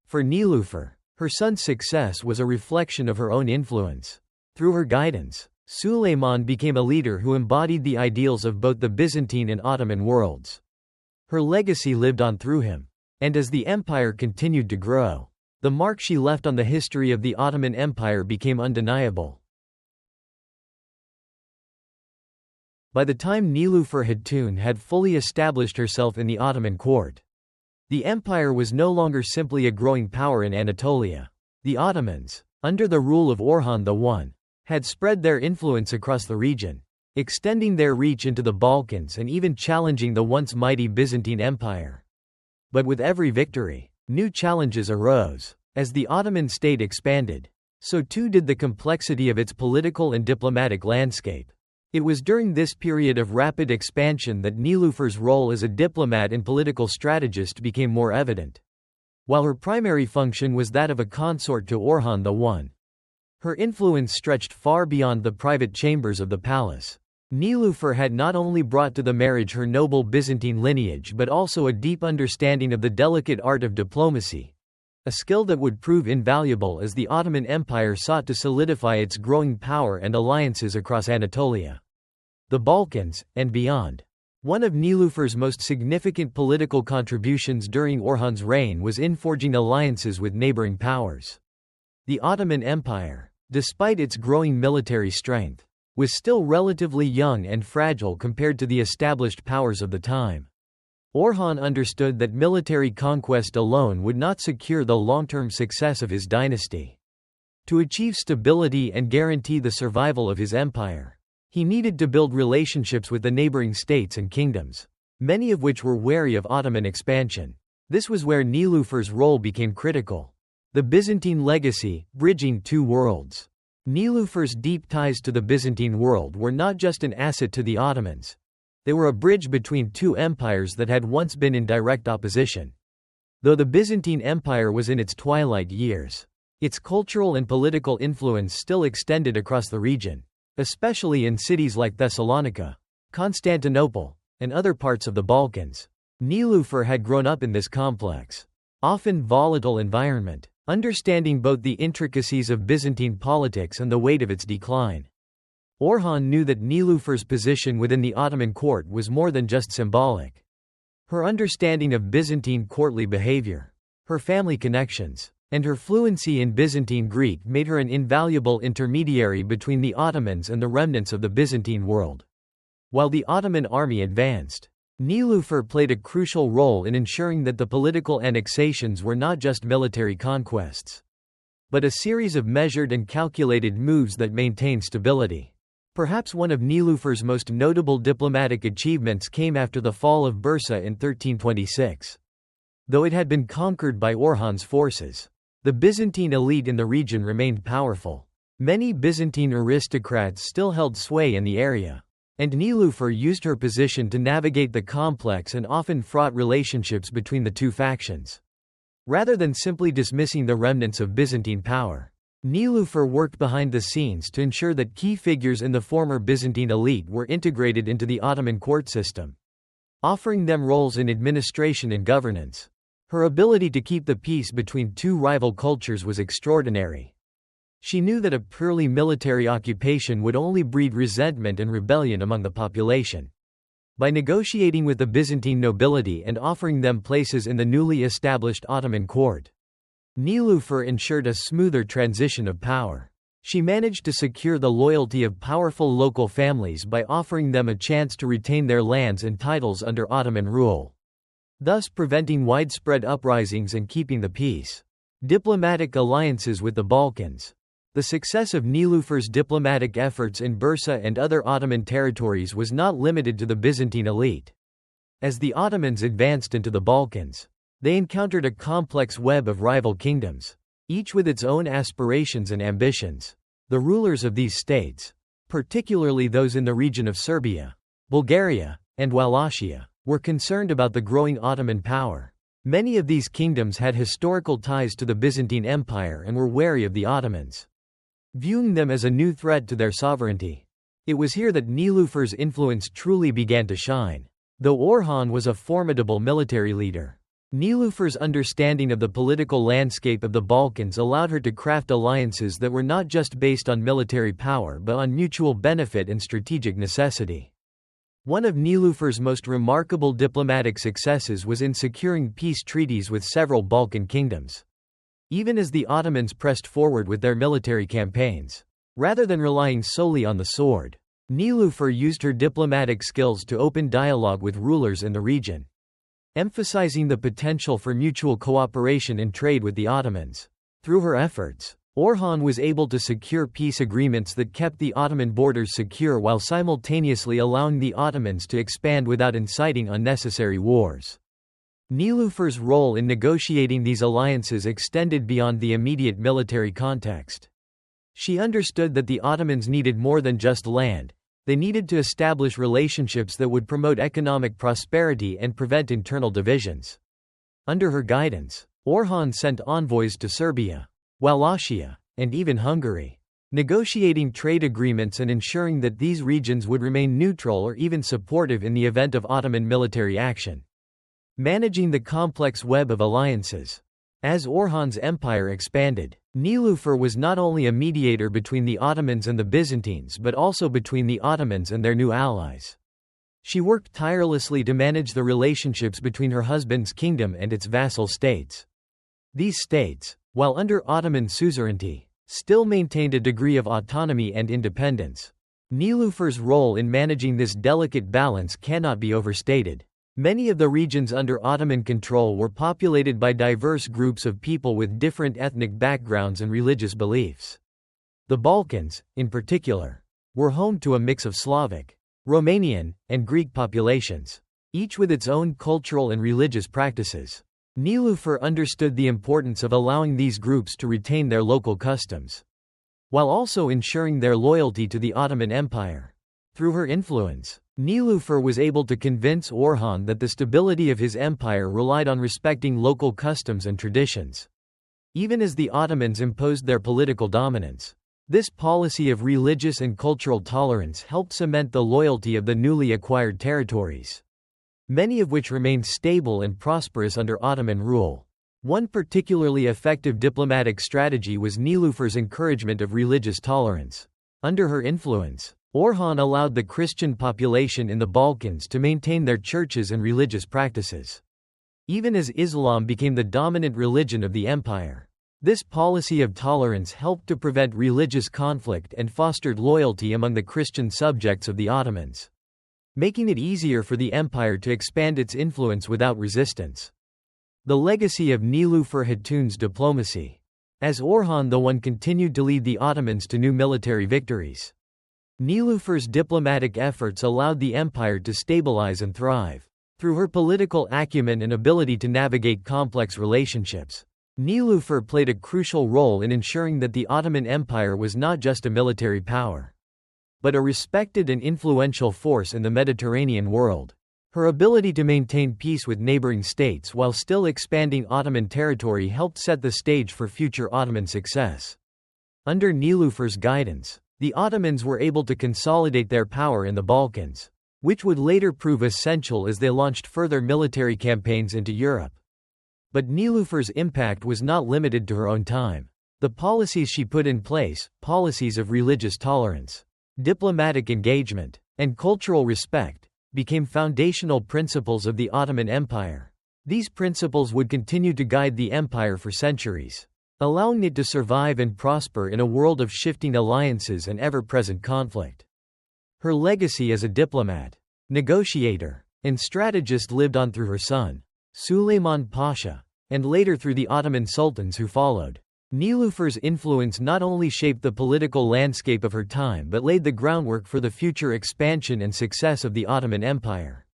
[SPEAKER 1] For Nilüfer, her son's success was a reflection of her own influence. Through her guidance, Suleiman became a leader who embodied the ideals of both the Byzantine and Ottoman worlds. Her legacy lived on through him, and as the empire continued to grow, the mark she left on the history of the Ottoman Empire became undeniable. By the time Nilüfer Hatun had fully established herself in the Ottoman court, the empire was no longer simply a growing power in Anatolia. The Ottomans, under the rule of Orhan I, had spread their influence across the region, extending their reach into the Balkans and even challenging the once mighty Byzantine Empire. But with every victory, new challenges arose. As the Ottoman state expanded, so too did the complexity of its political and diplomatic landscape. It was during this period of rapid expansion that Nilüfer's role as a diplomat and political strategist became more evident. While her primary function was that of a consort to Orhan I, her influence stretched far beyond the private chambers of the palace. Nilüfer had not only brought to the marriage her noble Byzantine lineage but also a deep understanding of the delicate art of diplomacy, a skill that would prove invaluable as the Ottoman Empire sought to solidify its growing power and alliances across Anatolia, the Balkans, and beyond. One of Nilüfer's most significant political contributions during Orhan's reign was in forging alliances with neighboring powers. The Ottoman Empire, despite its growing military strength, was still relatively young and fragile compared to the established powers of the time. Orhan understood that military conquest alone would not secure the long-term success of his dynasty. To achieve stability and guarantee the survival of his empire, he needed to build relationships with the neighboring states and kingdoms, many of which were wary of Ottoman expansion. This was where Nilüfer's role became critical. The Byzantine legacy, bridging two worlds. Nilüfer's deep ties to the Byzantine world were not just an asset to the Ottomans. They were a bridge between two empires that had once been in direct opposition. Though the Byzantine Empire was in its twilight years, its cultural and political influence still extended across the region, especially in cities like Thessalonica, Constantinople, and other parts of the Balkans. Nilüfer had grown up in this complex, often volatile environment, understanding both the intricacies of Byzantine politics and the weight of its decline. Orhan knew that Nilüfer's position within the Ottoman court was more than just symbolic. Her understanding of Byzantine courtly behavior, her family connections, and her fluency in Byzantine Greek made her an invaluable intermediary between the Ottomans and the remnants of the Byzantine world. While the Ottoman army advanced, Nilüfer played a crucial role in ensuring that the political annexations were not just military conquests, but a series of measured and calculated moves that maintained stability. Perhaps one of Nilüfer's most notable diplomatic achievements came after the fall of Bursa in 1326. Though it had been conquered by Orhan's forces, the Byzantine elite in the region remained powerful. Many Byzantine aristocrats still held sway in the area, and Nilüfer used her position to navigate the complex and often fraught relationships between the two factions. Rather than simply dismissing the remnants of Byzantine power, Nilüfer worked behind the scenes to ensure that key figures in the former Byzantine elite were integrated into the Ottoman court system, offering them roles in administration and governance. Her ability to keep the peace between two rival cultures was extraordinary. She knew that a purely military occupation would only breed resentment and rebellion among the population. By negotiating with the Byzantine nobility and offering them places in the newly established Ottoman court, Nilüfer ensured a smoother transition of power. She managed to secure the loyalty of powerful local families by offering them a chance to retain their lands and titles under Ottoman rule, thus preventing widespread uprisings and keeping the peace. Diplomatic alliances with the Balkans. The success of Nilüfer's diplomatic efforts in Bursa and other Ottoman territories was not limited to the Byzantine elite. As the Ottomans advanced into the Balkans, they encountered a complex web of rival kingdoms, each with its own aspirations and ambitions. The rulers of these states, particularly those in the region of Serbia, Bulgaria, and Wallachia, were concerned about the growing Ottoman power. Many of these kingdoms had historical ties to the Byzantine Empire and were wary of the Ottomans, viewing them as a new threat to their sovereignty. It was here that Nilüfer's influence truly began to shine. Though Orhan was a formidable military leader, Nilüfer's understanding of the political landscape of the Balkans allowed her to craft alliances that were not just based on military power but on mutual benefit and strategic necessity. One of Nilüfer's most remarkable diplomatic successes was in securing peace treaties with several Balkan kingdoms. Even as the Ottomans pressed forward with their military campaigns, rather than relying solely on the sword, Nilüfer used her diplomatic skills to open dialogue with rulers in the region, emphasizing the potential for mutual cooperation and trade with the Ottomans. Through her efforts, Orhan was able to secure peace agreements that kept the Ottoman borders secure while simultaneously allowing the Ottomans to expand without inciting unnecessary wars. Nilüfer's role in negotiating these alliances extended beyond the immediate military context. She understood that the Ottomans needed more than just land. They needed to establish relationships that would promote economic prosperity and prevent internal divisions. Under her guidance, Orhan sent envoys to Serbia, Wallachia, and even Hungary, negotiating trade agreements and ensuring that these regions would remain neutral or even supportive in the event of Ottoman military action. Managing the complex web of alliances. As Orhan's empire expanded, Nilüfer was not only a mediator between the Ottomans and the Byzantines but also between the Ottomans and their new allies. She worked tirelessly to manage the relationships between her husband's kingdom and its vassal states. These states, while under Ottoman suzerainty, still maintained a degree of autonomy and independence. Nilüfer's role in managing this delicate balance cannot be overstated. Many of the regions under Ottoman control were populated by diverse groups of people with different ethnic backgrounds and religious beliefs. The Balkans, in particular, were home to a mix of Slavic, Romanian, and Greek populations, each with its own cultural and religious practices. Nilüfer understood the importance of allowing these groups to retain their local customs, while also ensuring their loyalty to the Ottoman Empire. Through her influence, Nilüfer was able to convince Orhan that the stability of his empire relied on respecting local customs and traditions. Even as the Ottomans imposed their political dominance, this policy of religious and cultural tolerance helped cement the loyalty of the newly acquired territories, many of which remained stable and prosperous under Ottoman rule. One particularly effective diplomatic strategy was Nilüfer's encouragement of religious tolerance. Under her influence, Orhan allowed the Christian population in the Balkans to maintain their churches and religious practices, even as Islam became the dominant religion of the empire. This policy of tolerance helped to prevent religious conflict and fostered loyalty among the Christian subjects of the Ottomans. making it easier for the empire to expand its influence without resistance. The legacy of Nilüfer Hatun's diplomacy. As Orhan I continued to lead the Ottomans to new military victories, Nilüfer's diplomatic efforts allowed the empire to stabilize and thrive. Through her political acumen and ability to navigate complex relationships, Nilüfer played a crucial role in ensuring that the Ottoman Empire was not just a military power, but a respected and influential force in the Mediterranean world. Her ability to maintain peace with neighboring states while still expanding Ottoman territory helped set the stage for future Ottoman success. Under Nilüfer's guidance, the Ottomans were able to consolidate their power in the Balkans, which would later prove essential as they launched further military campaigns into Europe. But Nilüfer's impact was not limited to her own time. The policies she put in place, policies of religious tolerance, diplomatic engagement, and cultural respect, became foundational principles of the Ottoman Empire. These principles would continue to guide the empire for centuries, allowing it to survive and prosper in a world of shifting alliances and ever-present conflict. Her legacy as a diplomat, negotiator, and strategist lived on through her son, Süleyman Pasha, and later through the Ottoman sultans who followed. Nilüfer's influence not only shaped the political landscape of her time but laid the groundwork for the future expansion and success of the Ottoman Empire.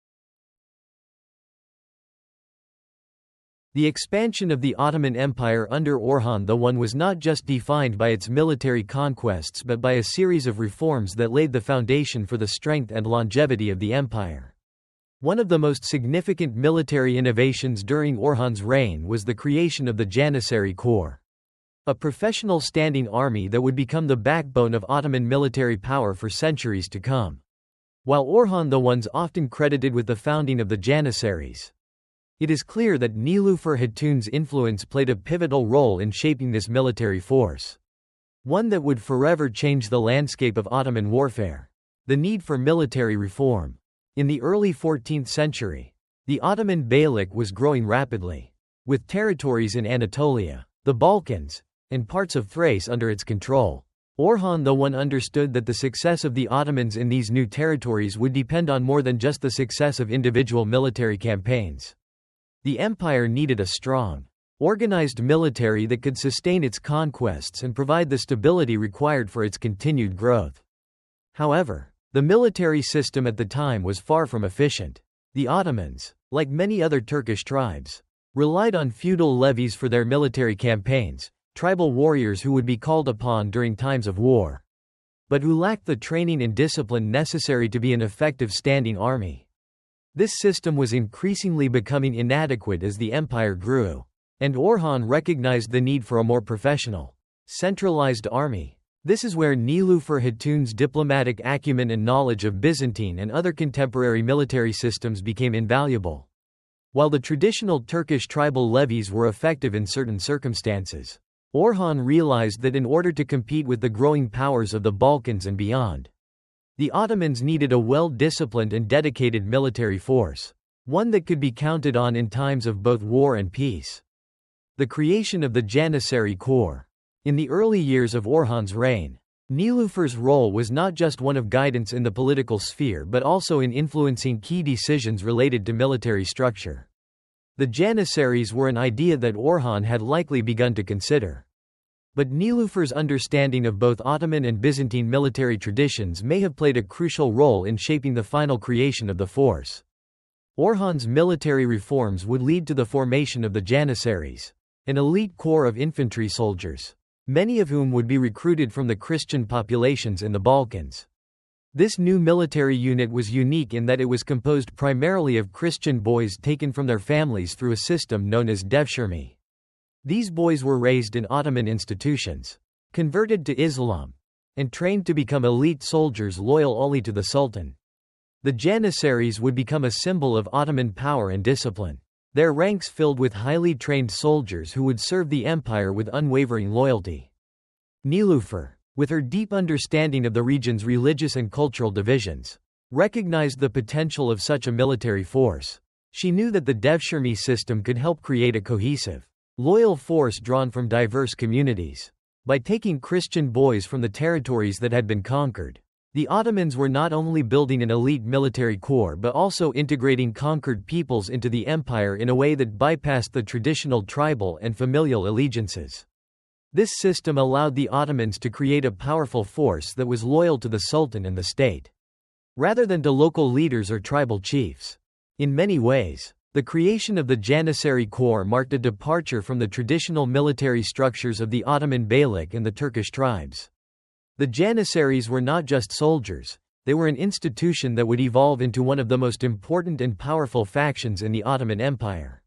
[SPEAKER 1] The expansion of the Ottoman Empire under Orhan I was not just defined by its military conquests but by a series of reforms that laid the foundation for the strength and longevity of the empire. One of the most significant military innovations during Orhan's reign was the creation of the Janissary Corps, a professional standing army that would become the backbone of Ottoman military power for centuries to come. While Orhan I's often credited with the founding of the Janissaries, it is clear that Nilüfer Hatun's influence played a pivotal role in shaping this military force, one that would forever change the landscape of Ottoman warfare. The need for military reform. In the early 14th century, the Ottoman Beylik was growing rapidly, with territories in Anatolia, the Balkans, and parts of Thrace under its control. Orhan I understood that the success of the Ottomans in these new territories would depend on more than just the success of individual military campaigns. The empire needed a strong, organized military that could sustain its conquests and provide the stability required for its continued growth. However, the military system at the time was far from efficient. The Ottomans, like many other Turkish tribes, relied on feudal levies for their military campaigns, tribal warriors who would be called upon during times of war, but who lacked the training and discipline necessary to be an effective standing army. This system was increasingly becoming inadequate as the empire grew, and Orhan recognized the need for a more professional, centralized army. This is where Nilüfer Hatun's diplomatic acumen and knowledge of Byzantine and other contemporary military systems became invaluable. While the traditional Turkish tribal levies were effective in certain circumstances, Orhan realized that in order to compete with the growing powers of the Balkans and beyond, the Ottomans needed a well-disciplined and dedicated military force, one that could be counted on in times of both war and peace. The creation of the Janissary Corps. In the early years of Orhan's reign, Nilüfer's role was not just one of guidance in the political sphere but also in influencing key decisions related to military structure. The Janissaries were an idea that Orhan had likely begun to consider. But Nilüfer's understanding of both Ottoman and Byzantine military traditions may have played a crucial role in shaping the final creation of the force. Orhan's military reforms would lead to the formation of the Janissaries, an elite corps of infantry soldiers, many of whom would be recruited from the Christian populations in the Balkans. This new military unit was unique in that it was composed primarily of Christian boys taken from their families through a system known as devshirme. These boys were raised in Ottoman institutions, converted to Islam, and trained to become elite soldiers loyal only to the Sultan. The Janissaries would become a symbol of Ottoman power and discipline, their ranks filled with highly trained soldiers who would serve the empire with unwavering loyalty. Nilüfer, with her deep understanding of the region's religious and cultural divisions, recognized the potential of such a military force. She knew that the devshirme system could help create a cohesive, loyal force drawn from diverse communities. By taking Christian boys from the territories that had been conquered, The Ottomans were not only building an elite military corps but also integrating conquered peoples into the empire in a way that bypassed the traditional tribal and familial allegiances. This system allowed the Ottomans to create a powerful force that was loyal to the Sultan and the state, rather than to local leaders or tribal chiefs. In many ways, the creation of the Janissary Corps marked a departure from the traditional military structures of the Ottoman Beylik and the Turkish tribes. The Janissaries were not just soldiers, they were an institution that would evolve into one of the most important and powerful factions in the Ottoman Empire.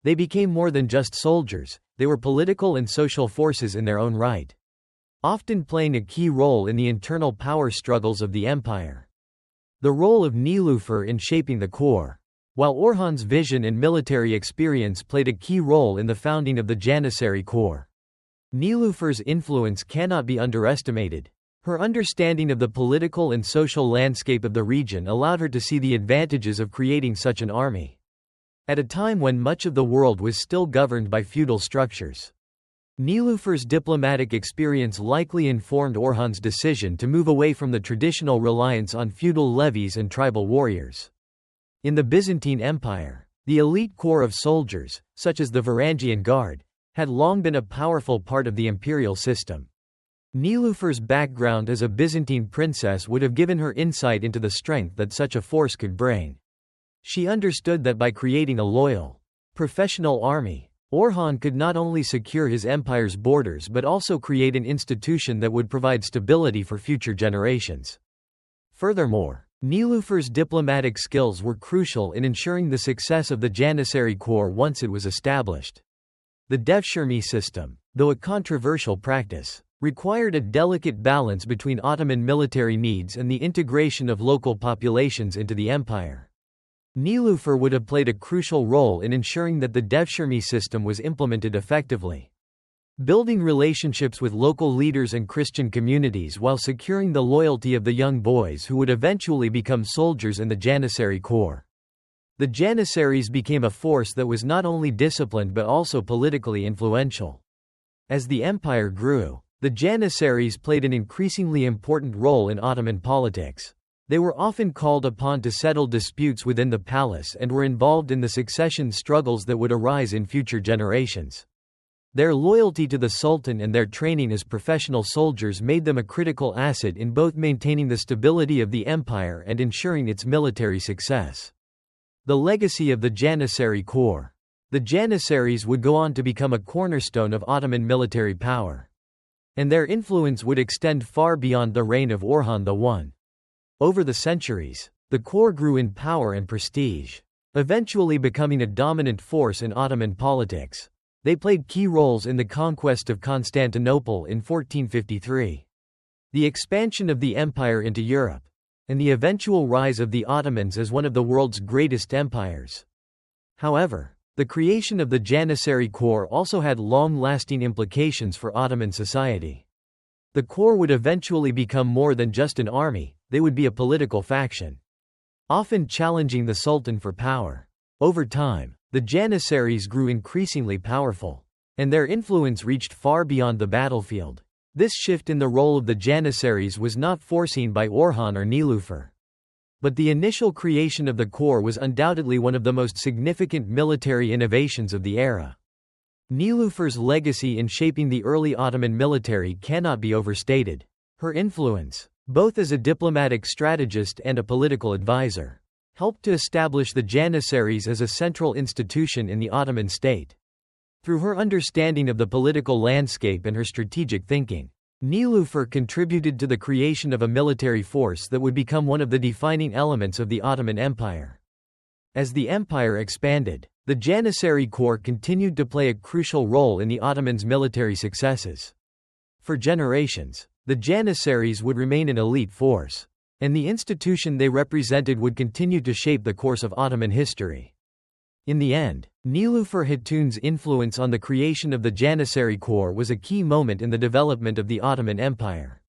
[SPEAKER 1] They became more than just soldiers, they were political and social forces in their own right, often playing a key role in the internal power struggles of the empire. The role of Nilüfer in shaping the corps. While Orhan's vision and military experience played a key role in the founding of the Janissary Corps, Nilüfer's influence cannot be underestimated. Her understanding of the political and social landscape of the region allowed her to see the advantages of creating such an army, at a time when much of the world was still governed by feudal structures. Nilüfer's diplomatic experience likely informed Orhan's decision to move away from the traditional reliance on feudal levies and tribal warriors. In the Byzantine Empire, the elite corps of soldiers, such as the Varangian Guard, had long been a powerful part of the imperial system. Nilüfer's background as a Byzantine princess would have given her insight into the strength that such a force could bring. She understood that by creating a loyal, professional army, Orhan could not only secure his empire's borders but also create an institution that would provide stability for future generations. Furthermore, Nilüfer's diplomatic skills were crucial in ensuring the success of the Janissary Corps once it was established. The devshirme system, though a controversial practice, required a delicate balance between Ottoman military needs and the integration of local populations into the empire. Nilüfer would have played a crucial role in ensuring that the devshirme system was implemented effectively, building relationships with local leaders and Christian communities while securing the loyalty of the young boys who would eventually become soldiers in the Janissary Corps. The Janissaries became a force that was not only disciplined but also politically influential. As the empire grew, the Janissaries played an increasingly important role in Ottoman politics. They were often called upon to settle disputes within the palace and were involved in the succession struggles that would arise in future generations. Their loyalty to the Sultan and their training as professional soldiers made them a critical asset in both maintaining the stability of the empire and ensuring its military success. The legacy of the Janissary Corps. The Janissaries would go on to become a cornerstone of Ottoman military power, and their influence would extend far beyond the reign of Orhan I. Over the centuries, the corps grew in power and prestige, eventually becoming a dominant force in Ottoman politics. They played key roles in the conquest of Constantinople in 1453, the expansion of the empire into Europe, and the eventual rise of the Ottomans as one of the world's greatest empires. However, the creation of the Janissary Corps also had long-lasting implications for Ottoman society. The corps would eventually become more than just an army, they would be a political faction, often challenging the Sultan for power. Over time, the Janissaries grew increasingly powerful, and their influence reached far beyond the battlefield. This shift in the role of the Janissaries was not foreseen by Orhan or Nilüfer. But the initial creation of the corps was undoubtedly one of the most significant military innovations of the era. Nilüfer's legacy in shaping the early Ottoman military cannot be overstated. Her influence, both as a diplomatic strategist and a political advisor, helped to establish the Janissaries as a central institution in the Ottoman state. Through her understanding of the political landscape and her strategic thinking, Nilüfer contributed to the creation of a military force that would become one of the defining elements of the Ottoman Empire. As the empire expanded, the Janissary Corps continued to play a crucial role in the Ottomans' military successes. For generations, the Janissaries would remain an elite force, and the institution they represented would continue to shape the course of Ottoman history. In the end, Nilüfer Hatun's influence on the creation of the Janissary Corps was a key moment in the development of the Ottoman Empire.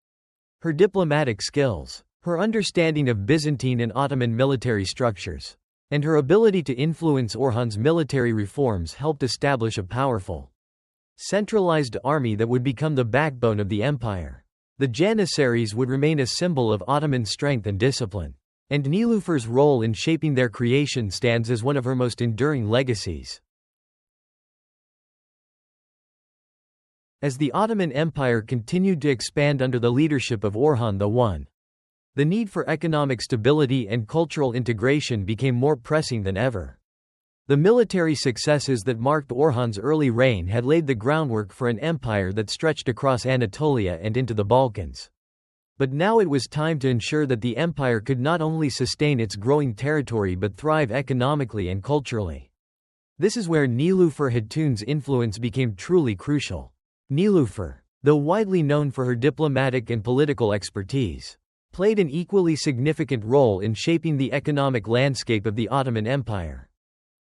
[SPEAKER 1] Her diplomatic skills, her understanding of Byzantine and Ottoman military structures, and her ability to influence Orhan's military reforms helped establish a powerful, centralized army that would become the backbone of the empire. The Janissaries would remain a symbol of Ottoman strength and discipline, and Nilüfer's role in shaping their creation stands as one of her most enduring legacies. As the Ottoman Empire continued to expand under the leadership of Orhan I, the need for economic stability and cultural integration became more pressing than ever. The military successes that marked Orhan's early reign had laid the groundwork for an empire that stretched across Anatolia and into the Balkans. But now it was time to ensure that the empire could not only sustain its growing territory but thrive economically and culturally. This is where Nilüfer Hatun's influence became truly crucial. Nilüfer, though widely known for her diplomatic and political expertise, played an equally significant role in shaping the economic landscape of the Ottoman Empire.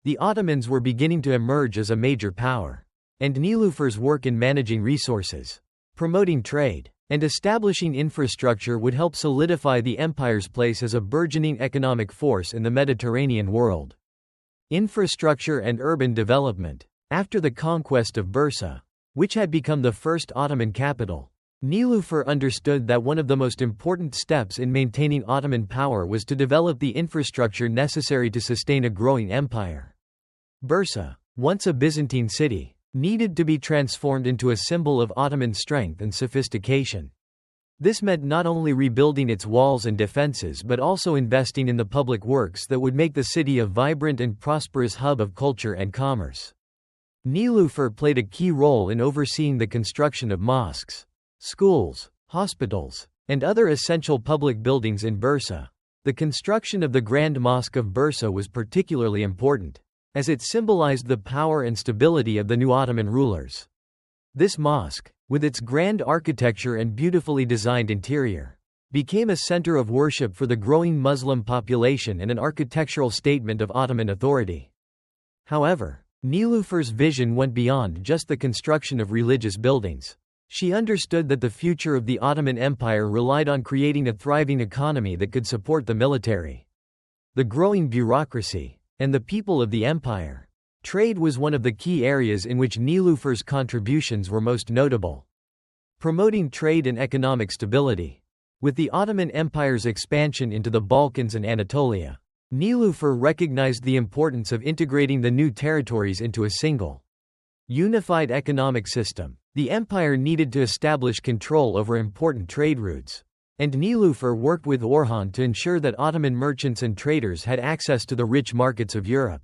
[SPEAKER 1] The Ottomans were beginning to emerge as a major power, and Nilüfer's work in managing resources, promoting trade, and establishing infrastructure would help solidify the empire's place as a burgeoning economic force in the Mediterranean world. Infrastructure and urban development. After the conquest of Bursa, which had become the first Ottoman capital, Nilüfer understood that one of the most important steps in maintaining Ottoman power was to develop the infrastructure necessary to sustain a growing empire. Bursa, once a Byzantine city, needed to be transformed into a symbol of Ottoman strength and sophistication. This meant not only rebuilding its walls and defenses but also investing in the public works that would make the city a vibrant and prosperous hub of culture and commerce. Nilüfer played a key role in overseeing the construction of mosques, schools, hospitals, and other essential public buildings in Bursa. The construction of the Grand Mosque of Bursa was particularly important, as it symbolized the power and stability of the new Ottoman rulers. This mosque, with its grand architecture and beautifully designed interior, became a center of worship for the growing Muslim population and an architectural statement of Ottoman authority. However, Nilüfer's vision went beyond just the construction of religious buildings. She understood that the future of the Ottoman Empire relied on creating a thriving economy that could support the military, the growing bureaucracy, and the people of the empire. Trade was one of the key areas in which Nilüfer's contributions were most notable. Promoting trade and economic stability. With the Ottoman Empire's expansion into the Balkans and Anatolia, Nilüfer recognized the importance of integrating the new territories into a single, unified economic system. The empire needed to establish control over important trade routes, and Nilüfer worked with Orhan to ensure that Ottoman merchants and traders had access to the rich markets of Europe,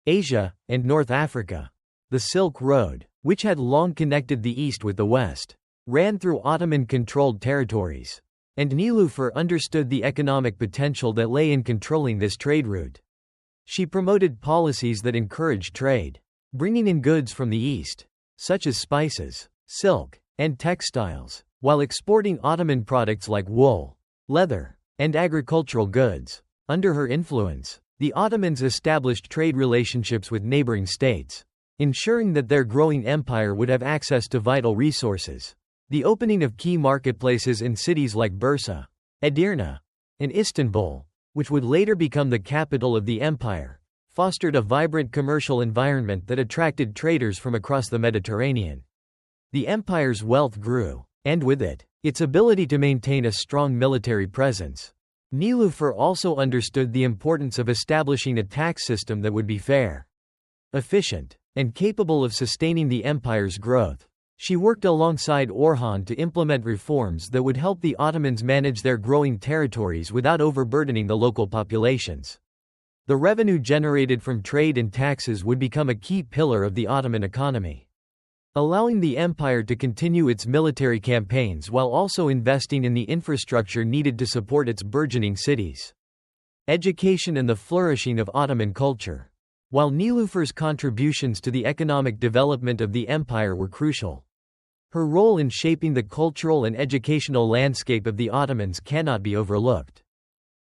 [SPEAKER 1] Asia, and North Africa. The Silk Road, which had long connected the East with the West, ran through Ottoman-controlled territories, and Nilüfer understood the economic potential that lay in controlling this trade route. She promoted policies that encouraged trade, bringing in goods from the East, such as spices, silk, and textiles, while exporting Ottoman products like wool, leather, and agricultural goods. Under her influence, the Ottomans established trade relationships with neighboring states, ensuring that their growing empire would have access to vital resources. The opening of key marketplaces in cities like Bursa, Edirne, and Istanbul, which would later become the capital of the empire, fostered a vibrant commercial environment that attracted traders from across the Mediterranean. The empire's wealth grew, and with it, its ability to maintain a strong military presence. Nilüfer also understood the importance of establishing a tax system that would be fair, efficient, and capable of sustaining the empire's growth. She worked alongside Orhan to implement reforms that would help the Ottomans manage their growing territories without overburdening the local populations. The revenue generated from trade and taxes would become a key pillar of the Ottoman economy, allowing the empire to continue its military campaigns while also investing in the infrastructure needed to support its burgeoning cities. Education and the flourishing of Ottoman culture. While Nilüfer's contributions to the economic development of the empire were crucial, her role in shaping the cultural and educational landscape of the Ottomans cannot be overlooked.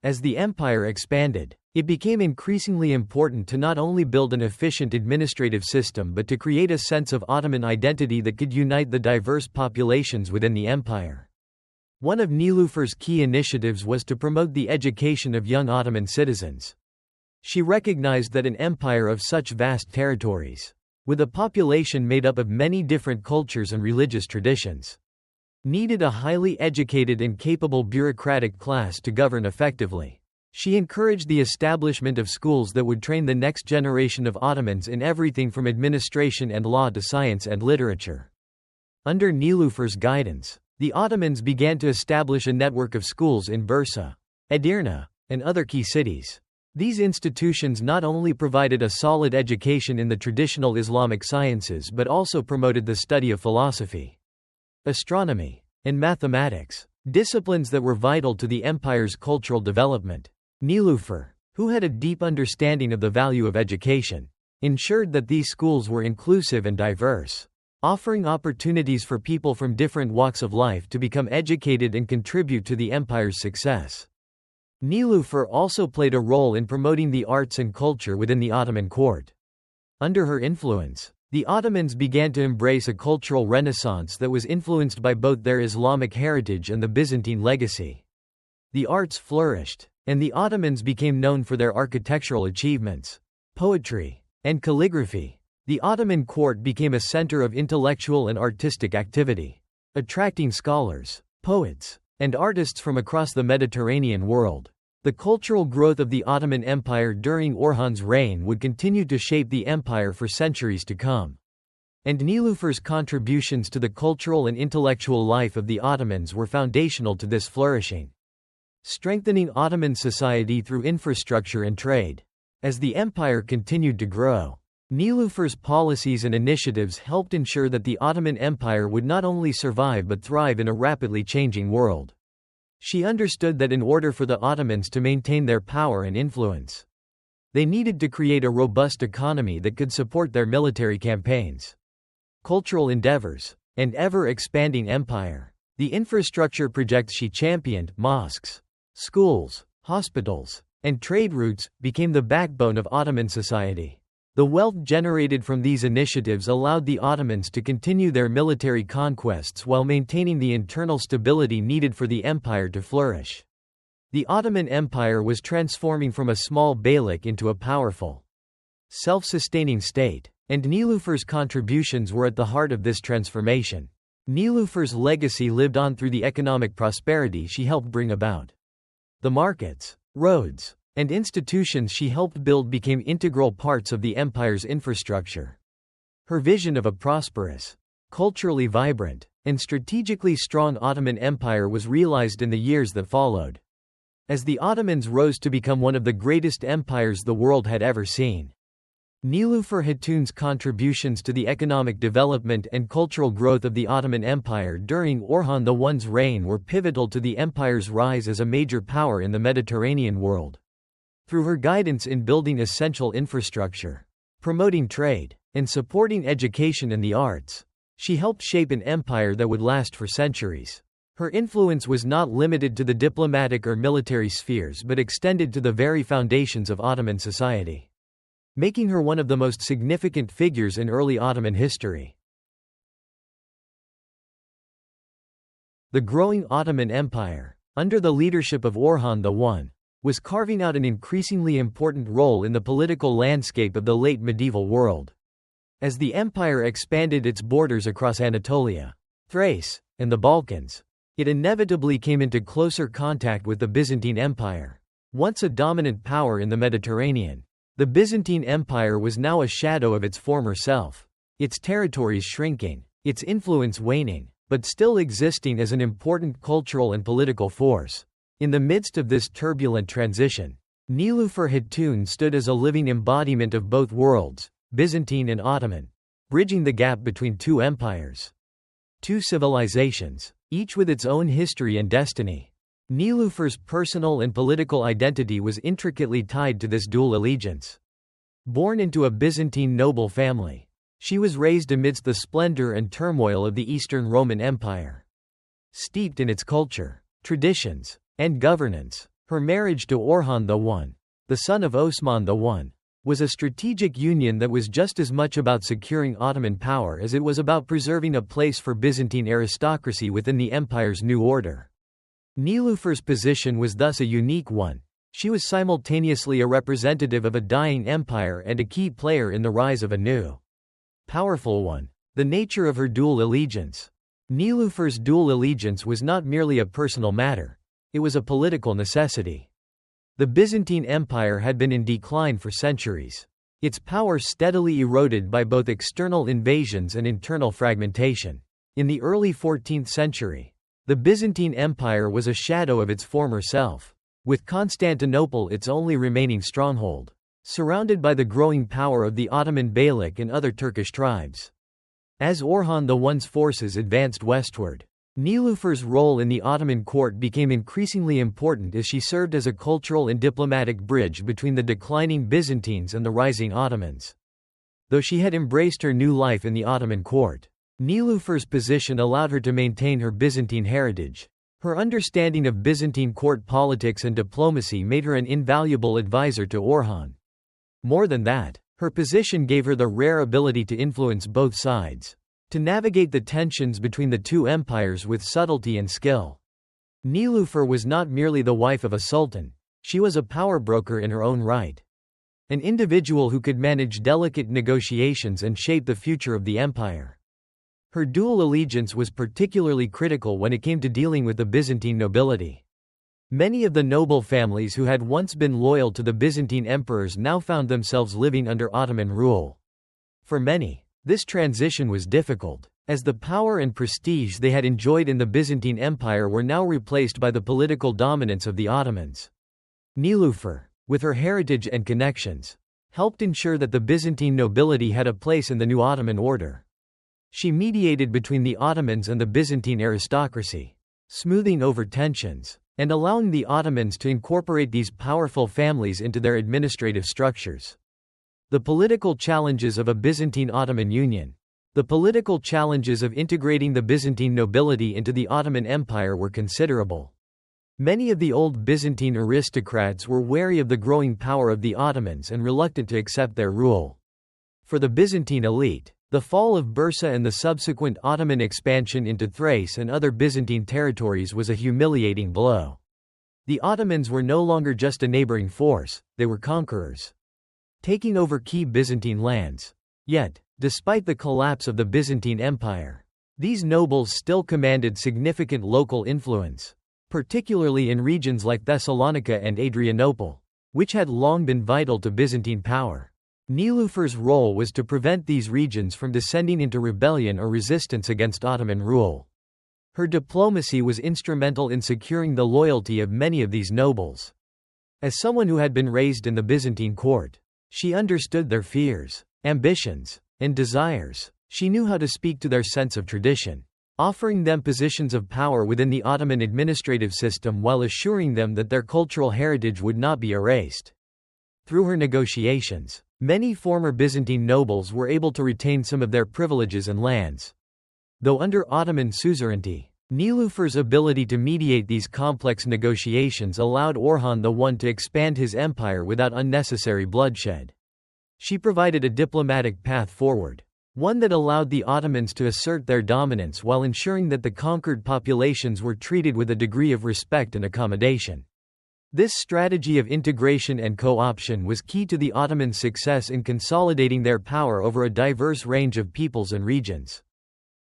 [SPEAKER 1] As the empire expanded, it became increasingly important to not only build an efficient administrative system but to create a sense of Ottoman identity that could unite the diverse populations within the empire. One of Nilüfer's key initiatives was to promote the education of young Ottoman citizens. She recognized that an empire of such vast territories, with a population made up of many different cultures and religious traditions, needed a highly educated and capable bureaucratic class to govern effectively. She encouraged the establishment of schools that would train the next generation of Ottomans in everything from administration and law to science and literature. Under Nilüfer's guidance, the Ottomans began to establish a network of schools in Bursa, Edirne, and other key cities. These institutions not only provided a solid education in the traditional Islamic sciences but also promoted the study of philosophy, astronomy, and mathematics, disciplines that were vital to the empire's cultural development. Nilüfer, who had a deep understanding of the value of education, ensured that these schools were inclusive and diverse, offering opportunities for people from different walks of life to become educated and contribute to the empire's success. Nilüfer also played a role in promoting the arts and culture within the Ottoman court. Under her influence, the Ottomans began to embrace a cultural renaissance that was influenced by both their Islamic heritage and the Byzantine legacy. The arts flourished, and the Ottomans became known for their architectural achievements, poetry, and calligraphy. The Ottoman court became a center of intellectual and artistic activity, attracting scholars, poets, and artists from across the Mediterranean world. The cultural growth of the Ottoman Empire during Orhan's reign would continue to shape the empire for centuries to come. And Nilüfer's contributions to the cultural and intellectual life of the Ottomans were foundational to this flourishing, strengthening Ottoman society through infrastructure and trade. As the empire continued to grow, Nilüfer's policies and initiatives helped ensure that the Ottoman Empire would not only survive but thrive in a rapidly changing world. She understood that in order for the Ottomans to maintain their power and influence, they needed to create a robust economy that could support their military campaigns, cultural endeavors, and ever-expanding empire. The infrastructure projects she championed, mosques, schools, hospitals, and trade routes, became the backbone of Ottoman society. The wealth generated from these initiatives allowed the Ottomans to continue their military conquests while maintaining the internal stability needed for the empire to flourish. The Ottoman Empire was transforming from a small beylik into a powerful, self-sustaining state, and Nilüfer's contributions were at the heart of this transformation. Nilüfer's legacy lived on through the economic prosperity she helped bring about. The markets, roads, and institutions she helped build became integral parts of the empire's infrastructure. Her vision of a prosperous, culturally vibrant, and strategically strong Ottoman Empire was realized in the years that followed, as the Ottomans rose to become one of the greatest empires the world had ever seen. Nilüfer Hatun's contributions to the economic development and cultural growth of the Ottoman Empire during Orhan I's reign were pivotal to the empire's rise as a major power in the Mediterranean world. Through her guidance in building essential infrastructure, promoting trade, and supporting education and the arts, she helped shape an empire that would last for centuries. Her influence was not limited to the diplomatic or military spheres but extended to the very foundations of Ottoman society, making her one of the most significant figures in early Ottoman history. The growing Ottoman Empire, under the leadership of Orhan I, was carving out an increasingly important role in the political landscape of the late medieval world. As the empire expanded its borders across Anatolia, Thrace, and the Balkans, it inevitably came into closer contact with the Byzantine Empire. Once a dominant power in the Mediterranean, the Byzantine Empire was now a shadow of its former self, its territories shrinking, its influence waning, but still existing as an important cultural and political force. In the midst of this turbulent transition, Nilüfer Hatun stood as a living embodiment of both worlds, Byzantine and Ottoman, bridging the gap between two empires, two civilizations, each with its own history and destiny. Nilüfer's personal and political identity was intricately tied to this dual allegiance. Born into a Byzantine noble family, she was raised amidst the splendor and turmoil of the Eastern Roman Empire. Steeped in its culture, traditions, and governance, her marriage to Orhan I, the son of Osman I, was a strategic union that was just as much about securing Ottoman power as it was about preserving a place for Byzantine aristocracy within the empire's new order. Nilüfer's position was thus a unique one. She was simultaneously a representative of a dying empire and a key player in the rise of a new, powerful one. The nature of her dual allegiance, Nilüfer's dual allegiance was not merely a personal matter. It was a political necessity. The Byzantine Empire had been in decline for centuries. Its power steadily eroded by both external invasions and internal fragmentation. In the early 14th century, the Byzantine Empire was a shadow of its former self, with Constantinople its only remaining stronghold, surrounded by the growing power of the Ottoman Beylik and other Turkish tribes. As Orhan I's forces advanced westward, Nilüfer's role in the Ottoman court became increasingly important as she served as a cultural and diplomatic bridge between the declining Byzantines and the rising Ottomans. Though she had embraced her new life in the Ottoman court, Nilüfer's position allowed her to maintain her Byzantine heritage. Her understanding of Byzantine court politics and diplomacy made her an invaluable advisor to Orhan. More than that, her position gave her the rare ability to influence both sides, to navigate the tensions between the two empires with subtlety and skill. Nilüfer was not merely the wife of a sultan, she was a power broker in her own right. An individual who could manage delicate negotiations and shape the future of the empire. Her dual allegiance was particularly critical when it came to dealing with the Byzantine nobility. Many of the noble families who had once been loyal to the Byzantine emperors now found themselves living under Ottoman rule. For many, this transition was difficult, as the power and prestige they had enjoyed in the Byzantine Empire were now replaced by the political dominance of the Ottomans. Nilüfer, with her heritage and connections, helped ensure that the Byzantine nobility had a place in the new Ottoman order. She mediated between the Ottomans and the Byzantine aristocracy, smoothing over tensions, and allowing the Ottomans to incorporate these powerful families into their administrative structures. The political challenges of a Byzantine-Ottoman union. The political challenges of integrating the Byzantine nobility into the Ottoman Empire were considerable. Many of the old Byzantine aristocrats were wary of the growing power of the Ottomans and reluctant to accept their rule. For the Byzantine elite, the fall of Bursa and the subsequent Ottoman expansion into Thrace and other Byzantine territories was a humiliating blow. The Ottomans were no longer just a neighboring force, they were conquerors, taking over key Byzantine lands. Yet, despite the collapse of the Byzantine Empire, these nobles still commanded significant local influence, particularly in regions like Thessalonica and Adrianople, which had long been vital to Byzantine power. Nilüfer's role was to prevent these regions from descending into rebellion or resistance against Ottoman rule. Her diplomacy was instrumental in securing the loyalty of many of these nobles. As someone who had been raised in the Byzantine court, she understood their fears, ambitions, and desires. She knew how to speak to their sense of tradition, offering them positions of power within the Ottoman administrative system while assuring them that their cultural heritage would not be erased. Through her negotiations, many former Byzantine nobles were able to retain some of their privileges and lands. Though under Ottoman suzerainty, Nilüfer's ability to mediate these complex negotiations allowed Orhan I to expand his empire without unnecessary bloodshed. She provided a diplomatic path forward, one that allowed the Ottomans to assert their dominance while ensuring that the conquered populations were treated with a degree of respect and accommodation. This strategy of integration and co-option was key to the Ottomans' success in consolidating their power over a diverse range of peoples and regions.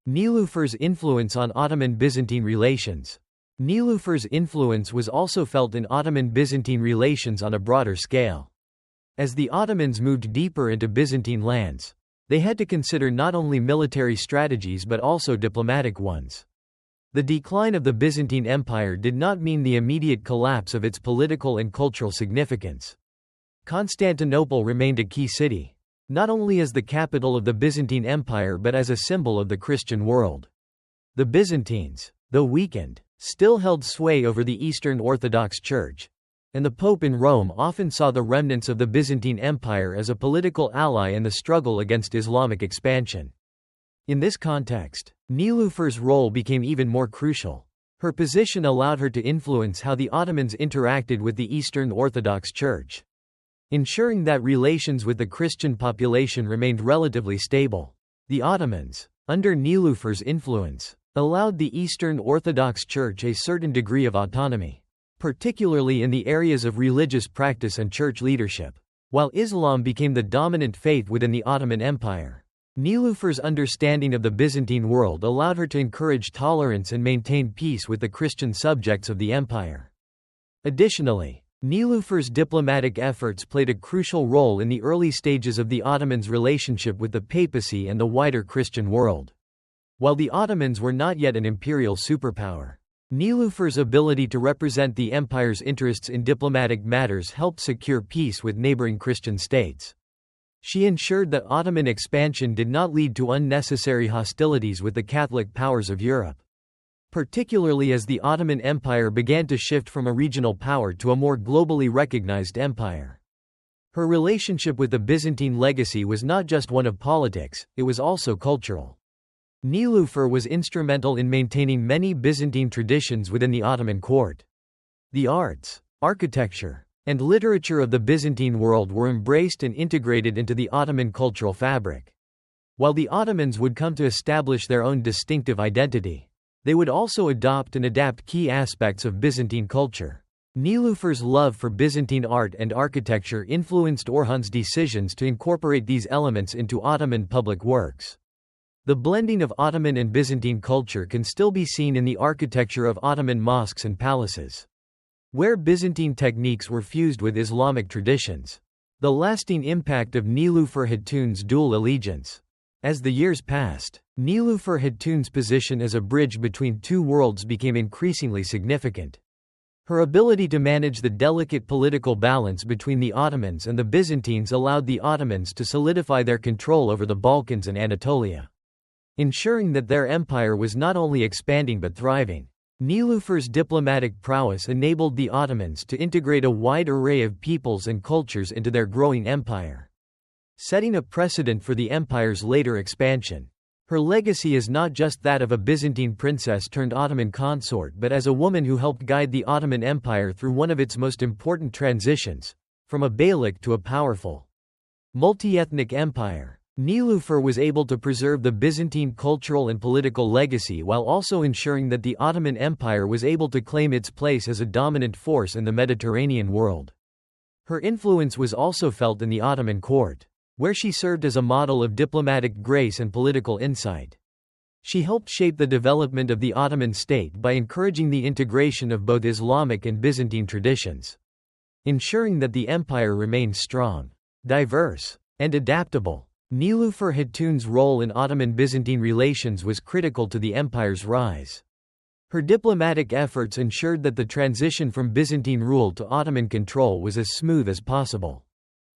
[SPEAKER 1] Nilüfer's influence on Ottoman-Byzantine relations. Nilüfer's influence was also felt in Ottoman-Byzantine relations on a broader scale. As the Ottomans moved deeper into Byzantine lands, they had to consider not only military strategies but also diplomatic ones. The decline of the Byzantine Empire did not mean the immediate collapse of its political and cultural significance. Constantinople remained a key city, not only as the capital of the Byzantine Empire but as a symbol of the Christian world. The Byzantines, though weakened, still held sway over the Eastern Orthodox Church, and the Pope in Rome often saw the remnants of the Byzantine Empire as a political ally in the struggle against Islamic expansion. In this context, Nilüfer's role became even more crucial. Her position allowed her to influence how the Ottomans interacted with the Eastern Orthodox Church, ensuring that relations with the Christian population remained relatively stable. The Ottomans, under Nilüfer's influence, allowed the Eastern Orthodox Church a certain degree of autonomy, particularly in the areas of religious practice and church leadership. While Islam became the dominant faith within the Ottoman Empire, Nilüfer's understanding of the Byzantine world allowed her to encourage tolerance and maintain peace with the Christian subjects of the empire. Additionally, Nilüfer's diplomatic efforts played a crucial role in the early stages of the Ottomans' relationship with the papacy and the wider Christian world. While the Ottomans were not yet an imperial superpower, Nilüfer's ability to represent the empire's interests in diplomatic matters helped secure peace with neighboring Christian states. She ensured that Ottoman expansion did not lead to unnecessary hostilities with the Catholic powers of Europe, particularly as the Ottoman Empire began to shift from a regional power to a more globally recognized empire. Her relationship with the Byzantine legacy was not just one of politics, it was also cultural. Nilüfer was instrumental in maintaining many Byzantine traditions within the Ottoman court. The arts, architecture, and literature of the Byzantine world were embraced and integrated into the Ottoman cultural fabric. While the Ottomans would come to establish their own distinctive identity, they would also adopt and adapt key aspects of Byzantine culture. Nilüfer's love for Byzantine art and architecture influenced Orhan's decisions to incorporate these elements into Ottoman public works. The blending of Ottoman and Byzantine culture can still be seen in the architecture of Ottoman mosques and palaces, where Byzantine techniques were fused with Islamic traditions. The lasting impact of Nilüfer Hatun's dual allegiance. As the years passed, Nilüfer Hatun's position as a bridge between two worlds became increasingly significant. Her ability to manage the delicate political balance between the Ottomans and the Byzantines allowed the Ottomans to solidify their control over the Balkans and Anatolia, ensuring that their empire was not only expanding but thriving. Nilüfer's diplomatic prowess enabled the Ottomans to integrate a wide array of peoples and cultures into their growing empire, setting a precedent for the empire's later expansion. Her legacy is not just that of a Byzantine princess turned Ottoman consort but as a woman who helped guide the Ottoman Empire through one of its most important transitions, from a beylik to a powerful, multi-ethnic empire. Nilüfer was able to preserve the Byzantine cultural and political legacy while also ensuring that the Ottoman Empire was able to claim its place as a dominant force in the Mediterranean world. Her influence was also felt in the Ottoman court, where she served as a model of diplomatic grace and political insight. She helped shape the development of the Ottoman state by encouraging the integration of both Islamic and Byzantine traditions, ensuring that the empire remained strong, diverse, and adaptable. Nilüfer Hatun's role in Ottoman-Byzantine relations was critical to the empire's rise. Her diplomatic efforts ensured that the transition from Byzantine rule to Ottoman control was as smooth as possible,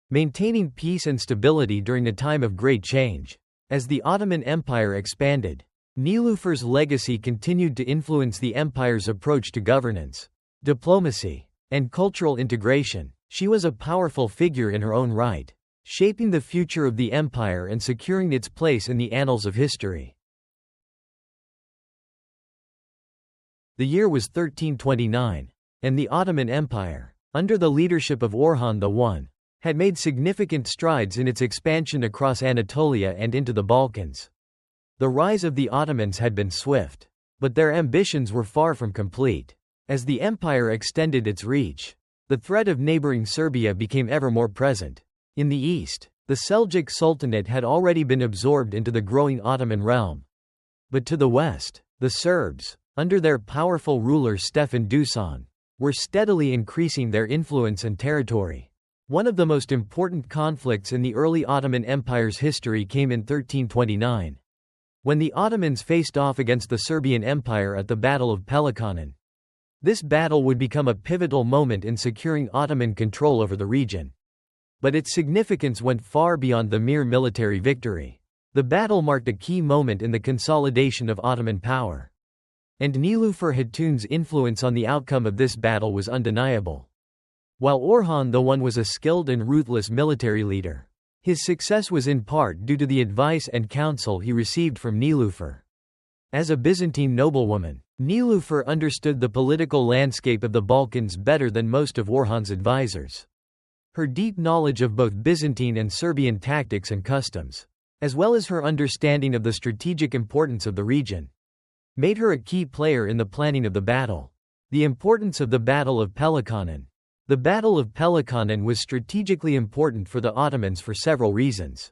[SPEAKER 1] maintaining peace and stability during a time of great change. As the Ottoman Empire expanded, Nilüfer's legacy continued to influence the empire's approach to governance, diplomacy, and cultural integration. She was a powerful figure in her own right, shaping the future of the empire and securing its place in the annals of history. The year was 1329, and the Ottoman Empire, under the leadership of Orhan I, had made significant strides in its expansion across Anatolia and into the Balkans. The rise of the Ottomans had been swift, but their ambitions were far from complete. As the empire extended its reach, the threat of neighboring Serbia became ever more present. In the east, the Seljuk Sultanate had already been absorbed into the growing Ottoman realm. But to the west, the Serbs, under their powerful ruler Stefan Dusan, were steadily increasing their influence and territory. One of the most important conflicts in the early Ottoman Empire's history came in 1329, when the Ottomans faced off against the Serbian Empire at the Battle of Pelikanen. This battle would become a pivotal moment in securing Ottoman control over the region. But its significance went far beyond the mere military victory. The battle marked a key moment in the consolidation of Ottoman power, and Nilüfer Hatun's influence on the outcome of this battle was undeniable. While Orhan I was a skilled and ruthless military leader, his success was in part due to the advice and counsel he received from Nilüfer. As a Byzantine noblewoman, Nilüfer understood the political landscape of the Balkans better than most of Orhan's advisors. Her deep knowledge of both Byzantine and Serbian tactics and customs, as well as her understanding of the strategic importance of the region, made her a key player in the planning of the battle. The importance of the Battle of Pelikanen. The Battle of Pelikanen was strategically important for the Ottomans for several reasons.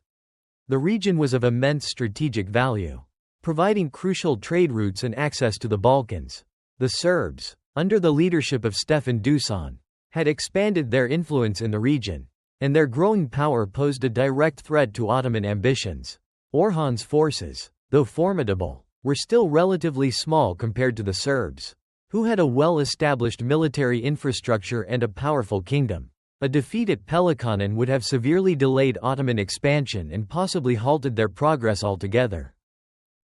[SPEAKER 1] The region was of immense strategic value, providing crucial trade routes and access to the Balkans. The Serbs, under the leadership of Stefan Dusan, had expanded their influence in the region, and their growing power posed a direct threat to Ottoman ambitions. Orhan's forces, though formidable, were still relatively small compared to the Serbs, who had a well-established military infrastructure and a powerful kingdom. A defeat at Pelikanen would have severely delayed Ottoman expansion and possibly halted their progress altogether.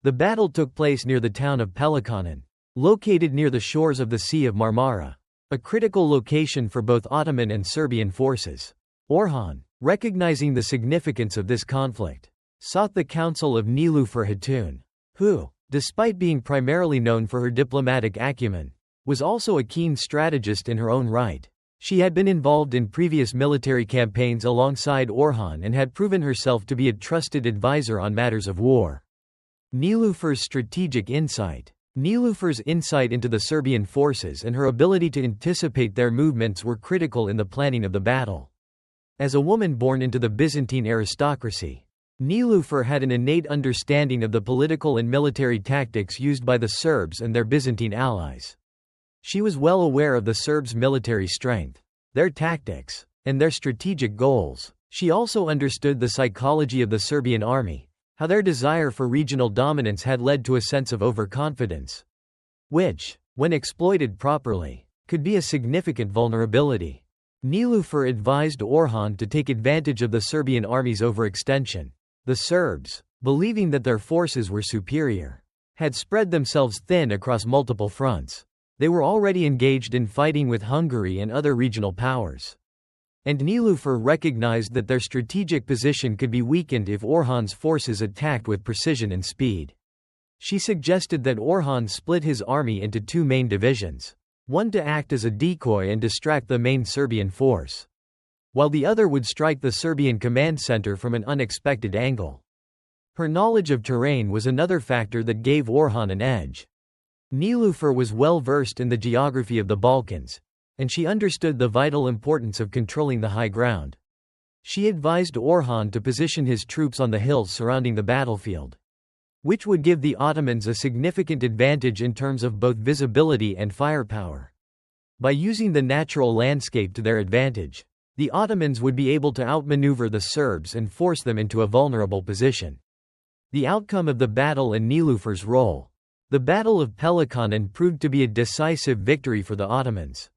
[SPEAKER 1] The battle took place near the town of Pelikanen, located near the shores of the Sea of Marmara, a critical location for both Ottoman and Serbian forces. Orhan, recognizing the significance of this conflict, sought the counsel of Nilüfer Hatun, who, despite being primarily known for her diplomatic acumen, was also a keen strategist in her own right. She had been involved in previous military campaigns alongside Orhan and had proven herself to be a trusted advisor on matters of war. Nilüfer's strategic insight. Nilüfer's insight into the Serbian forces and her ability to anticipate their movements were critical in the planning of the battle. As a woman born into the Byzantine aristocracy, Nilüfer had an innate understanding of the political and military tactics used by the Serbs and their Byzantine allies. She was well aware of the Serbs' military strength, their tactics, and their strategic goals. She also understood the psychology of the Serbian army, how their desire for regional dominance had led to a sense of overconfidence, which, when exploited properly, could be a significant vulnerability. Nilüfer advised Orhan to take advantage of the Serbian army's overextension. The Serbs, believing that their forces were superior, had spread themselves thin across multiple fronts. They were already engaged in fighting with Hungary and other regional powers. And Nilüfer recognized that their strategic position could be weakened if Orhan's forces attacked with precision and speed. She suggested that Orhan split his army into two main divisions, one to act as a decoy and distract the main Serbian force, while the other would strike the Serbian command center from an unexpected angle. Her knowledge of terrain was another factor that gave Orhan an edge. Nilüfer was well versed in the geography of the Balkans, and she understood the vital importance of controlling the high ground. She advised Orhan to position his troops on the hills surrounding the battlefield, which would give the Ottomans a significant advantage in terms of both visibility and firepower. By using the natural landscape to their advantage, the Ottomans would be able to outmaneuver the Serbs and force them into a vulnerable position. The outcome of the battle and Nilüfer's role. The Battle of Pelikanen proved to be a decisive victory for the Ottomans.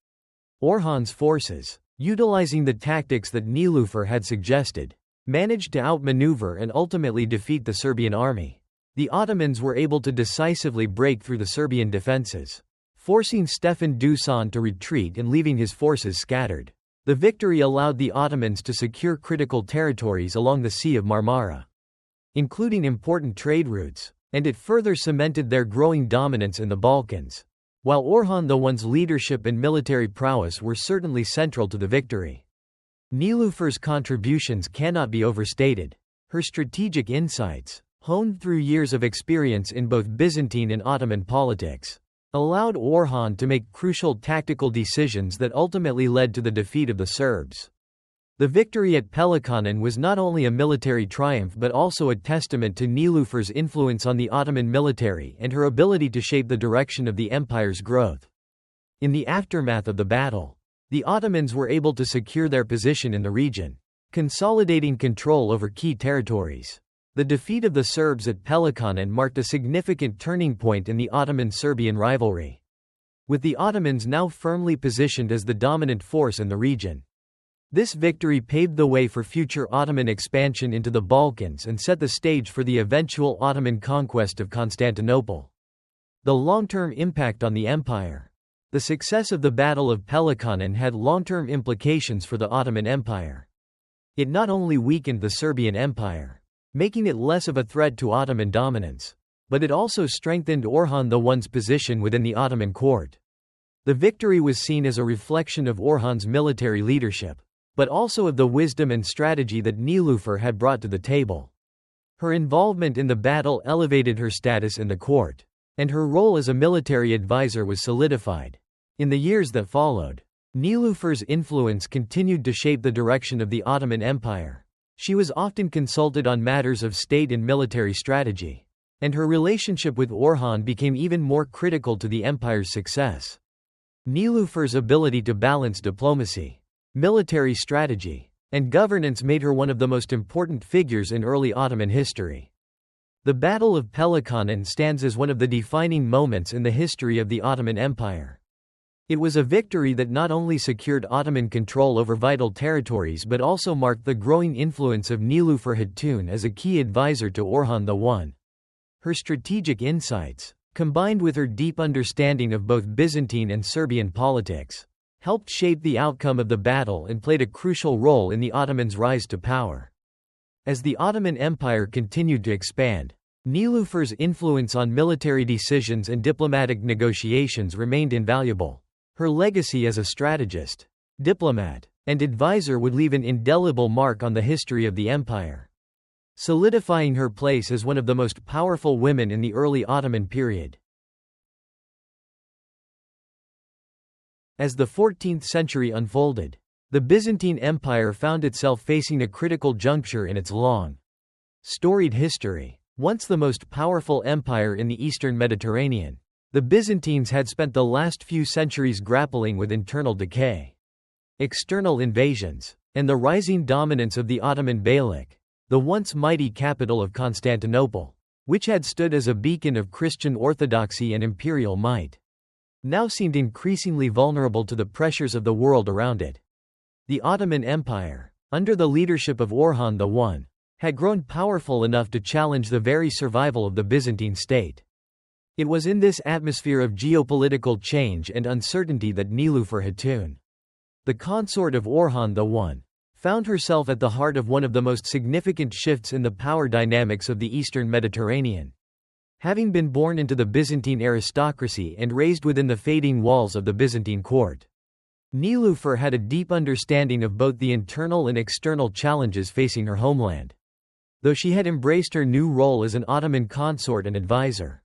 [SPEAKER 1] Orhan's forces, utilizing the tactics that Nilüfer had suggested, managed to outmaneuver and ultimately defeat the Serbian army. The Ottomans were able to decisively break through the Serbian defenses, forcing Stefan Dusan to retreat and leaving his forces scattered. The victory allowed the Ottomans to secure critical territories along the Sea of Marmara, including important trade routes, and it further cemented their growing dominance in the Balkans. While Orhan I's leadership and military prowess were certainly central to the victory, Nilüfer's contributions cannot be overstated. Her strategic insights, honed through years of experience in both Byzantine and Ottoman politics, allowed Orhan to make crucial tactical decisions that ultimately led to the defeat of the Serbs. The victory at Pelikanen was not only a military triumph but also a testament to Nilüfer's influence on the Ottoman military and her ability to shape the direction of the empire's growth. In the aftermath of the battle, the Ottomans were able to secure their position in the region, consolidating control over key territories. The defeat of the Serbs at Pelikanen marked a significant turning point in the Ottoman-Serbian rivalry, with the Ottomans now firmly positioned as the dominant force in the region. This victory paved the way for future Ottoman expansion into the Balkans and set the stage for the eventual Ottoman conquest of Constantinople. The long-term impact on the empire. The success of the Battle of Pelikanen had long-term implications for the Ottoman Empire. It not only weakened the Serbian Empire, making it less of a threat to Ottoman dominance, but it also strengthened Orhan I's position within the Ottoman court. The victory was seen as a reflection of Orhan's military leadership, but also of the wisdom and strategy that Nilüfer had brought to the table. Her involvement in the battle elevated her status in the court, and her role as a military advisor was solidified. In the years that followed, Nilüfer's influence continued to shape the direction of the Ottoman Empire. She was often consulted on matters of state and military strategy, and her relationship with Orhan became even more critical to the empire's success. Nilüfer's ability to balance diplomacy, military strategy, and governance made her one of the most important figures in early Ottoman history. The Battle of Pelicanon stands as one of the defining moments in the history of the Ottoman Empire. It was a victory that not only secured Ottoman control over vital territories but also marked the growing influence of Nilüfer Hatun as a key advisor to Orhan I. Her strategic insights, combined with her deep understanding of both Byzantine and Serbian politics, helped shape the outcome of the battle and played a crucial role in the Ottomans' rise to power. As the Ottoman Empire continued to expand, Nilüfer's influence on military decisions and diplomatic negotiations remained invaluable. Her legacy as a strategist, diplomat, and advisor would leave an indelible mark on the history of the empire, solidifying her place as one of the most powerful women in the early Ottoman period. As the 14th century unfolded, the Byzantine Empire found itself facing a critical juncture in its long, storied history. Once the most powerful empire in the eastern Mediterranean, the Byzantines had spent the last few centuries grappling with internal decay, external invasions, and the rising dominance of the Ottoman Beylik, the once mighty capital of Constantinople, which had stood as a beacon of Christian orthodoxy and imperial might, now seemed increasingly vulnerable to the pressures of the world around it. The Ottoman Empire, under the leadership of Orhan I, had grown powerful enough to challenge the very survival of the Byzantine state. It was in this atmosphere of geopolitical change and uncertainty that Nilüfer Hatun, the consort of Orhan I, found herself at the heart of one of the most significant shifts in the power dynamics of the eastern Mediterranean. Having been born into the Byzantine aristocracy and raised within the fading walls of the Byzantine court, Nilüfer had a deep understanding of both the internal and external challenges facing her homeland. Though she had embraced her new role as an Ottoman consort and advisor,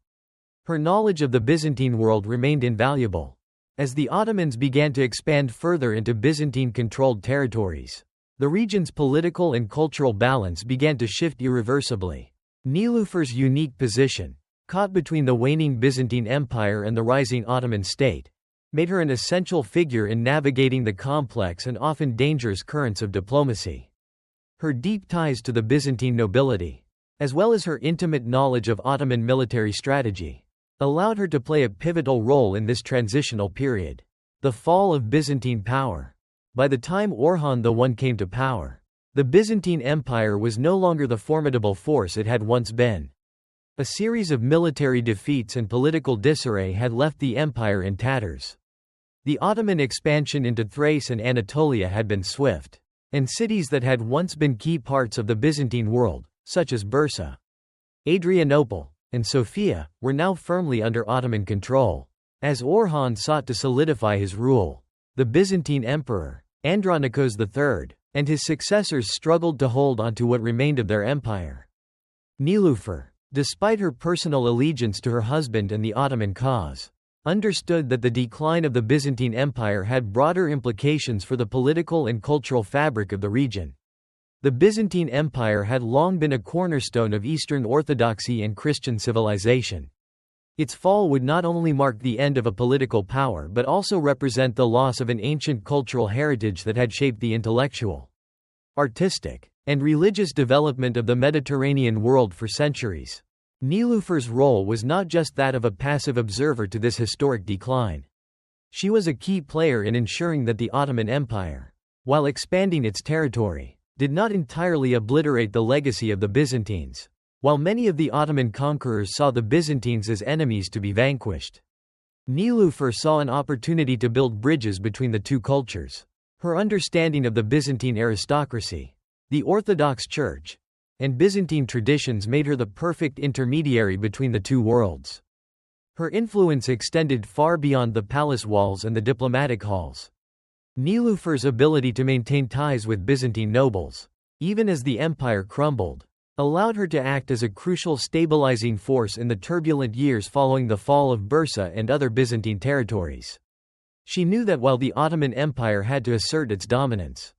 [SPEAKER 1] her knowledge of the Byzantine world remained invaluable. As the Ottomans began to expand further into Byzantine-controlled territories, the region's political and cultural balance began to shift irreversibly. Nilüfer's unique position, caught between the waning Byzantine Empire and the rising Ottoman state, made her an essential figure in navigating the complex and often dangerous currents of diplomacy. Her deep ties to the Byzantine nobility, as well as her intimate knowledge of Ottoman military strategy, allowed her to play a pivotal role in this transitional period. The fall of Byzantine power. By the time Orhan I came to power, the Byzantine Empire was no longer the formidable force it had once been. A series of military defeats and political disarray had left the empire in tatters. The Ottoman expansion into Thrace and Anatolia had been swift, and cities that had once been key parts of the Byzantine world, such as Bursa, Adrianople, and Sofia, were now firmly under Ottoman control. As Orhan sought to solidify his rule, the Byzantine emperor, Andronikos III, and his successors struggled to hold onto what remained of their empire. Nilüfer, despite her personal allegiance to her husband and the Ottoman cause, understood that the decline of the Byzantine Empire had broader implications for the political and cultural fabric of the region. The Byzantine Empire had long been a cornerstone of Eastern Orthodoxy and Christian civilization. Its fall would not only mark the end of a political power but also represent the loss of an ancient cultural heritage that had shaped the intellectual, artistic, and religious development of the Mediterranean world for centuries. Nilüfer's role was not just that of a passive observer to this historic decline. She was a key player in ensuring that the Ottoman Empire, while expanding its territory, did not entirely obliterate the legacy of the Byzantines. While many of the Ottoman conquerors saw the Byzantines as enemies to be vanquished, Nilüfer saw an opportunity to build bridges between the two cultures. Her understanding of the Byzantine aristocracy, the Orthodox Church, and Byzantine traditions made her the perfect intermediary between the two worlds. Her influence extended far beyond the palace walls and the diplomatic halls. Nilüfer's ability to maintain ties with Byzantine nobles, even as the empire crumbled, allowed her to act as a crucial stabilizing force in the turbulent years following the fall of Bursa and other Byzantine territories. She knew that while the Ottoman Empire had to assert its dominance,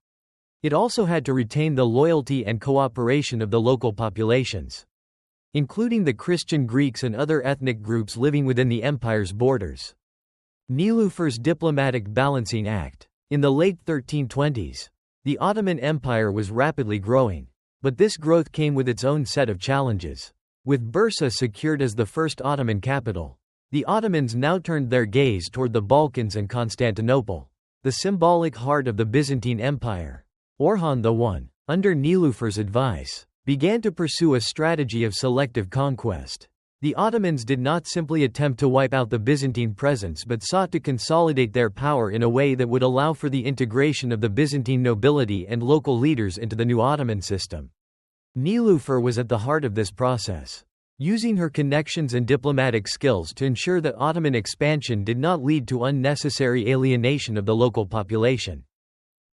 [SPEAKER 1] It also had to retain the loyalty and cooperation of the local populations, including the Christian Greeks and other ethnic groups living within the empire's borders. Nilüfer's Diplomatic Balancing Act. In the late 1320s, the Ottoman Empire was rapidly growing, but this growth came with its own set of challenges. With Bursa secured as the first Ottoman capital, the Ottomans now turned their gaze toward the Balkans and Constantinople, the symbolic heart of the Byzantine Empire. Orhan I, under Nilüfer's advice, began to pursue a strategy of selective conquest. The Ottomans did not simply attempt to wipe out the Byzantine presence but sought to consolidate their power in a way that would allow for the integration of the Byzantine nobility and local leaders into the new Ottoman system. Nilüfer was at the heart of this process, using her connections and diplomatic skills to ensure that Ottoman expansion did not lead to unnecessary alienation of the local population.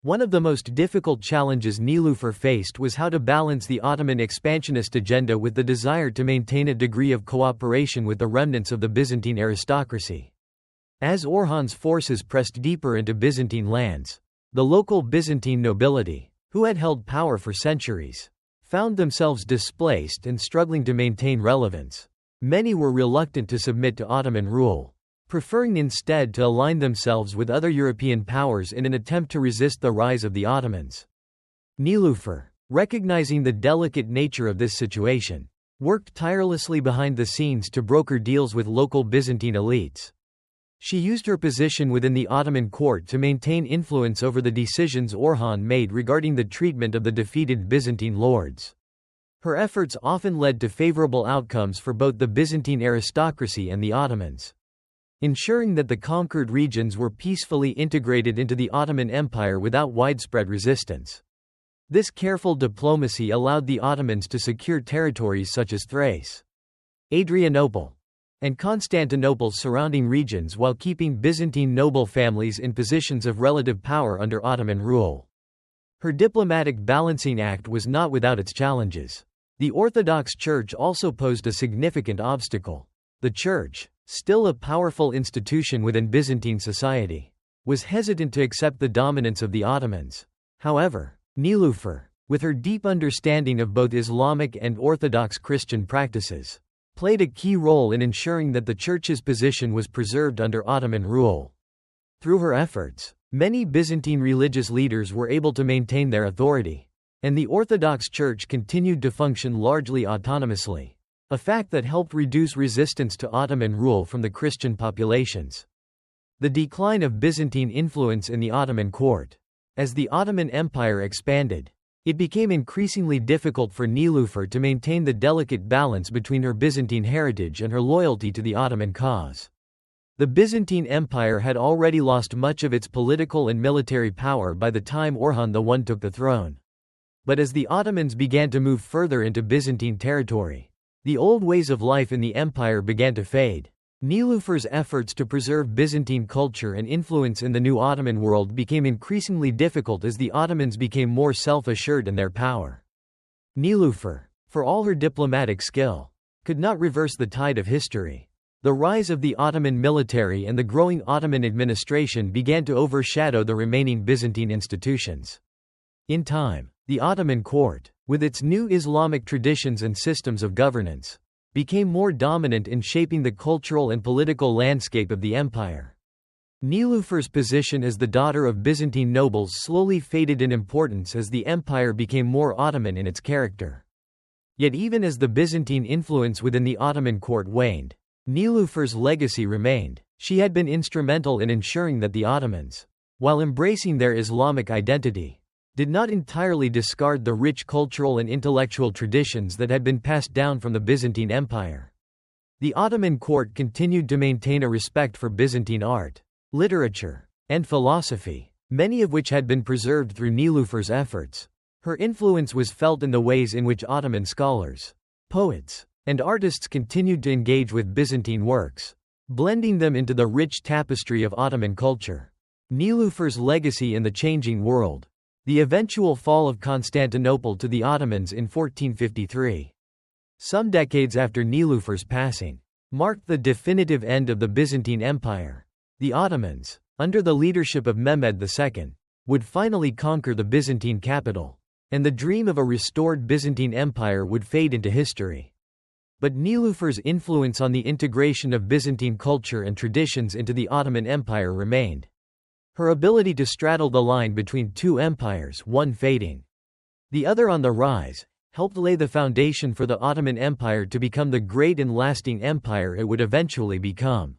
[SPEAKER 1] One of the most difficult challenges Nilüfer faced was how to balance the Ottoman expansionist agenda with the desire to maintain a degree of cooperation with the remnants of the Byzantine aristocracy. As Orhan's forces pressed deeper into Byzantine lands, the local Byzantine nobility, who had held power for centuries, found themselves displaced and struggling to maintain relevance. Many were reluctant to submit to Ottoman rule, preferring instead to align themselves with other European powers in an attempt to resist the rise of the Ottomans. Nilüfer, recognizing the delicate nature of this situation, worked tirelessly behind the scenes to broker deals with local Byzantine elites. She used her position within the Ottoman court to maintain influence over the decisions Orhan made regarding the treatment of the defeated Byzantine lords. Her efforts often led to favorable outcomes for both the Byzantine aristocracy and the Ottomans, ensuring that the conquered regions were peacefully integrated into the Ottoman Empire without widespread resistance. This careful diplomacy allowed the Ottomans to secure territories such as Thrace, Adrianople, and Constantinople's surrounding regions while keeping Byzantine noble families in positions of relative power under Ottoman rule. Her diplomatic balancing act was not without its challenges. The Orthodox Church also posed a significant obstacle. The Church, still a powerful institution within Byzantine society, was hesitant to accept the dominance of the Ottomans. However, Nilüfer, with her deep understanding of both Islamic and Orthodox Christian practices, played a key role in ensuring that the Church's position was preserved under Ottoman rule. Through her efforts, many Byzantine religious leaders were able to maintain their authority, and the Orthodox Church continued to function largely autonomously, a fact that helped reduce resistance to Ottoman rule from the Christian populations. The decline of Byzantine influence in the Ottoman court. As the Ottoman Empire expanded, it became increasingly difficult for Nilüfer to maintain the delicate balance between her Byzantine heritage and her loyalty to the Ottoman cause. The Byzantine Empire had already lost much of its political and military power by the time Orhan I took the throne. But as the Ottomans began to move further into Byzantine territory, the old ways of life in the empire began to fade. Nilüfer's efforts to preserve Byzantine culture and influence in the new Ottoman world became increasingly difficult as the Ottomans became more self-assured in their power. Nilüfer, for all her diplomatic skill, could not reverse the tide of history. The rise of the Ottoman military and the growing Ottoman administration began to overshadow the remaining Byzantine institutions. In time, the Ottoman court, with its new Islamic traditions and systems of governance, became more dominant in shaping the cultural and political landscape of the empire. Nilüfer's position as the daughter of Byzantine nobles slowly faded in importance as the empire became more Ottoman in its character. Yet even as the Byzantine influence within the Ottoman court waned, Nilüfer's legacy remained. She had been instrumental in ensuring that the Ottomans, while embracing their Islamic identity, did not entirely discard the rich cultural and intellectual traditions that had been passed down from the Byzantine Empire. The Ottoman court continued to maintain a respect for Byzantine art, literature, and philosophy, many of which had been preserved through Nilüfer's efforts. Her influence was felt in the ways in which Ottoman scholars, poets, and artists continued to engage with Byzantine works, blending them into the rich tapestry of Ottoman culture. Nilüfer's legacy in the changing world. The eventual fall of Constantinople to the Ottomans in 1453, some decades after Nilüfer's passing, marked the definitive end of the Byzantine Empire. The Ottomans, under the leadership of Mehmed II, would finally conquer the Byzantine capital, and the dream of a restored Byzantine Empire would fade into history. But Nilüfer's influence on the integration of Byzantine culture and traditions into the Ottoman Empire remained. Her ability to straddle the line between two empires, one fading, the other on the rise, helped lay the foundation for the Ottoman Empire to become the great and lasting empire it would eventually become.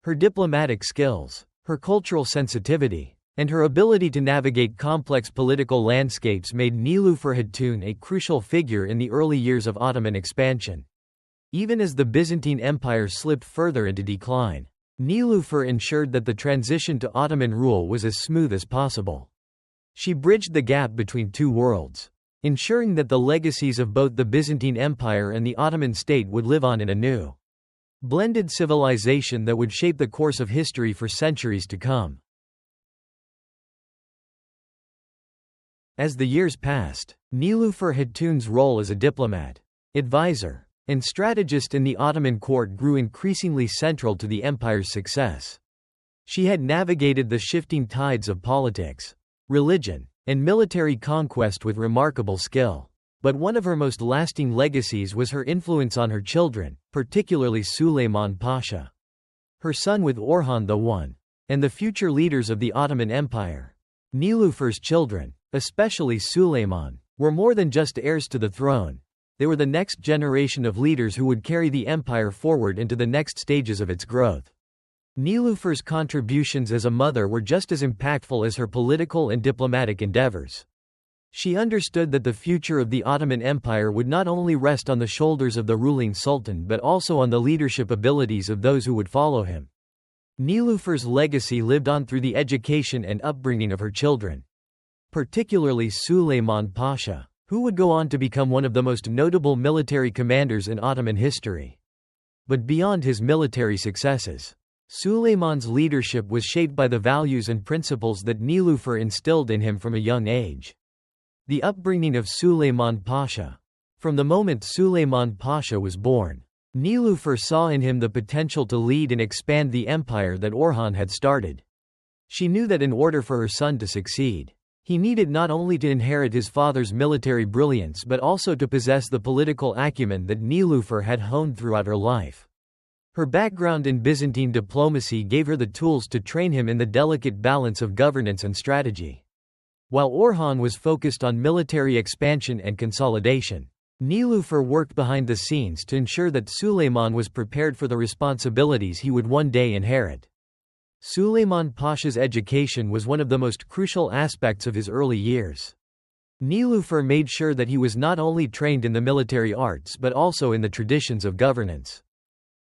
[SPEAKER 1] Her diplomatic skills, her cultural sensitivity, and her ability to navigate complex political landscapes made Nilüfer Hatun a crucial figure in the early years of Ottoman expansion. Even as the Byzantine Empire slipped further into decline, Nilüfer ensured that the transition to Ottoman rule was as smooth as possible. She bridged the gap between two worlds, ensuring that the legacies of both the Byzantine Empire and the Ottoman state would live on in a new, blended civilization that would shape the course of history for centuries to come. As the years passed, Nilüfer Hatun's role as a diplomat, advisor, and strategist in the Ottoman court grew increasingly central to the empire's success. She had navigated the shifting tides of politics, religion, and military conquest with remarkable skill. But one of her most lasting legacies was her influence on her children, particularly Süleyman Pasha, her son with Orhan I, and the future leaders of the Ottoman Empire. Nilüfer's children, especially Süleyman, were more than just heirs to the throne. They were the next generation of leaders who would carry the empire forward into the next stages of its growth. Nilüfer's contributions as a mother were just as impactful as her political and diplomatic endeavors. She understood that the future of the Ottoman Empire would not only rest on the shoulders of the ruling sultan but also on the leadership abilities of those who would follow him. Nilüfer's legacy lived on through the education and upbringing of her children, particularly Süleyman Pasha, who would go on to become one of the most notable military commanders in Ottoman history. But beyond his military successes, Süleyman's leadership was shaped by the values and principles that Nilüfer instilled in him from a young age. The upbringing of Süleyman Pasha. From the moment Süleyman Pasha was born, Nilüfer saw in him the potential to lead and expand the empire that Orhan had started. She knew that in order for her son to succeed, he needed not only to inherit his father's military brilliance but also to possess the political acumen that Nilüfer had honed throughout her life. Her background in Byzantine diplomacy gave her the tools to train him in the delicate balance of governance and strategy. While Orhan was focused on military expansion and consolidation, Nilüfer worked behind the scenes to ensure that Süleyman was prepared for the responsibilities he would one day inherit. Süleyman Pasha's education was one of the most crucial aspects of his early years. Nilüfer made sure that he was not only trained in the military arts but also in the traditions of governance,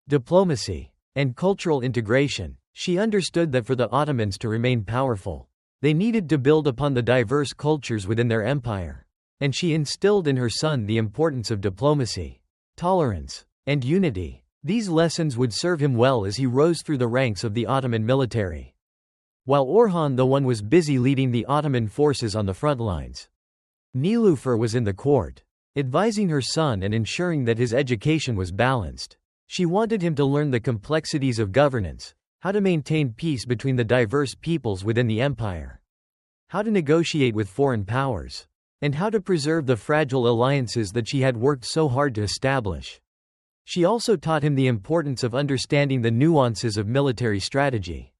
[SPEAKER 1] diplomacy, and cultural integration. She understood that for the Ottomans to remain powerful, they needed to build upon the diverse cultures within their empire. And she instilled in her son the importance of diplomacy, tolerance, and unity. These lessons would serve him well as he rose through the ranks of the Ottoman military. While Orhan I was busy leading the Ottoman forces on the front lines, Nilüfer was in the court, advising her son and ensuring that his education was balanced. She wanted him to learn the complexities of governance, how to maintain peace between the diverse peoples within the empire, how to negotiate with foreign powers, and how to preserve the fragile alliances that she had worked so hard to establish. She also taught him the importance of understanding the nuances of military strategy,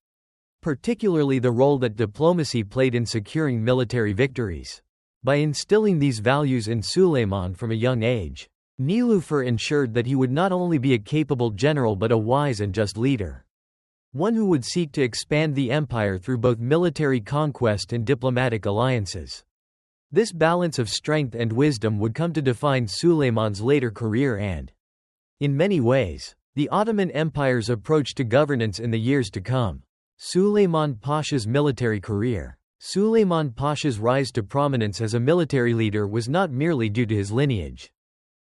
[SPEAKER 1] particularly the role that diplomacy played in securing military victories. By instilling these values in Süleyman from a young age, Nilüfer ensured that he would not only be a capable general but a wise and just leader, one who would seek to expand the empire through both military conquest and diplomatic alliances. This balance of strength and wisdom would come to define Süleyman's later career and, in many ways, the Ottoman Empire's approach to governance in the years to come. Süleyman Pasha's military career. Süleyman Pasha's rise to prominence as a military leader was not merely due to his lineage,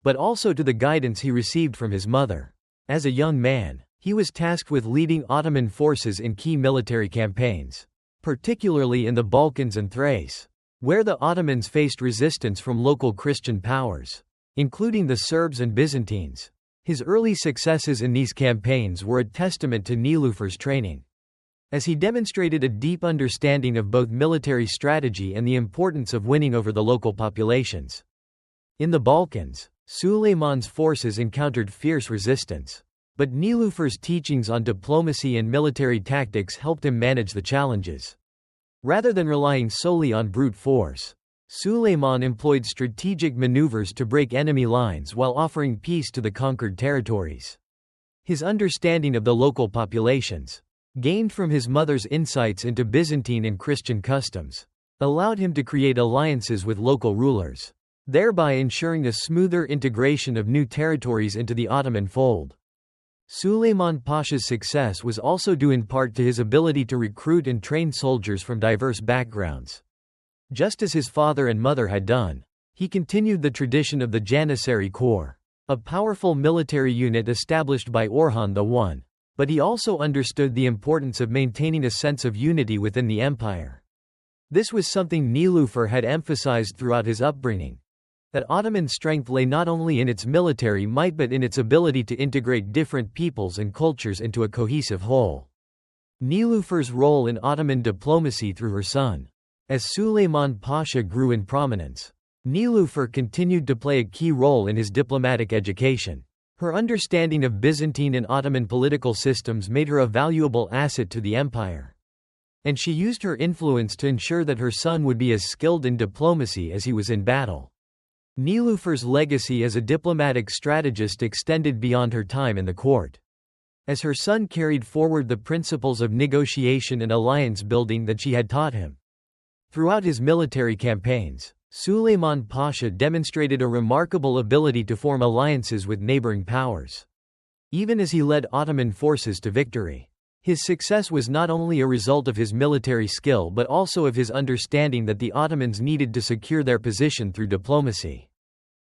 [SPEAKER 1] but also to the guidance he received from his mother. As a young man, he was tasked with leading Ottoman forces in key military campaigns, particularly in the Balkans and Thrace, where the Ottomans faced resistance from local Christian powers, including the Serbs and Byzantines. His early successes in these campaigns were a testament to Nilüfer's training. as he demonstrated a deep understanding of both military strategy and the importance of winning over the local populations. In the Balkans, Suleiman's forces encountered fierce resistance. But Nilüfer's teachings on diplomacy and military tactics helped him manage the challenges. Rather than relying solely on brute force, Suleiman employed strategic maneuvers to break enemy lines while offering peace to the conquered territories. His understanding of the local populations, gained from his mother's insights into Byzantine and Christian customs, allowed him to create alliances with local rulers, thereby ensuring a smoother integration of new territories into the Ottoman fold. Suleiman Pasha's success was also due in part to his ability to recruit and train soldiers from diverse backgrounds. Just as his father and mother had done, he continued the tradition of the Janissary Corps, a powerful military unit established by Orhan I, but he also understood the importance of maintaining a sense of unity within the empire. This was something Nilüfer had emphasized throughout his upbringing, that Ottoman strength lay not only in its military might but in its ability to integrate different peoples and cultures into a cohesive whole. Nilüfer's role in Ottoman diplomacy through her son. As Suleiman Pasha grew in prominence, Nilüfer continued to play a key role in his diplomatic education. Her understanding of Byzantine and Ottoman political systems made her a valuable asset to the empire. And she used her influence to ensure that her son would be as skilled in diplomacy as he was in battle. Nilüfer's legacy as a diplomatic strategist extended beyond her time in the court. As her son carried forward the principles of negotiation and alliance building that she had taught him. Throughout his military campaigns, Suleiman Pasha demonstrated a remarkable ability to form alliances with neighboring powers. Even as he led Ottoman forces to victory, his success was not only a result of his military skill but also of his understanding that the Ottomans needed to secure their position through diplomacy.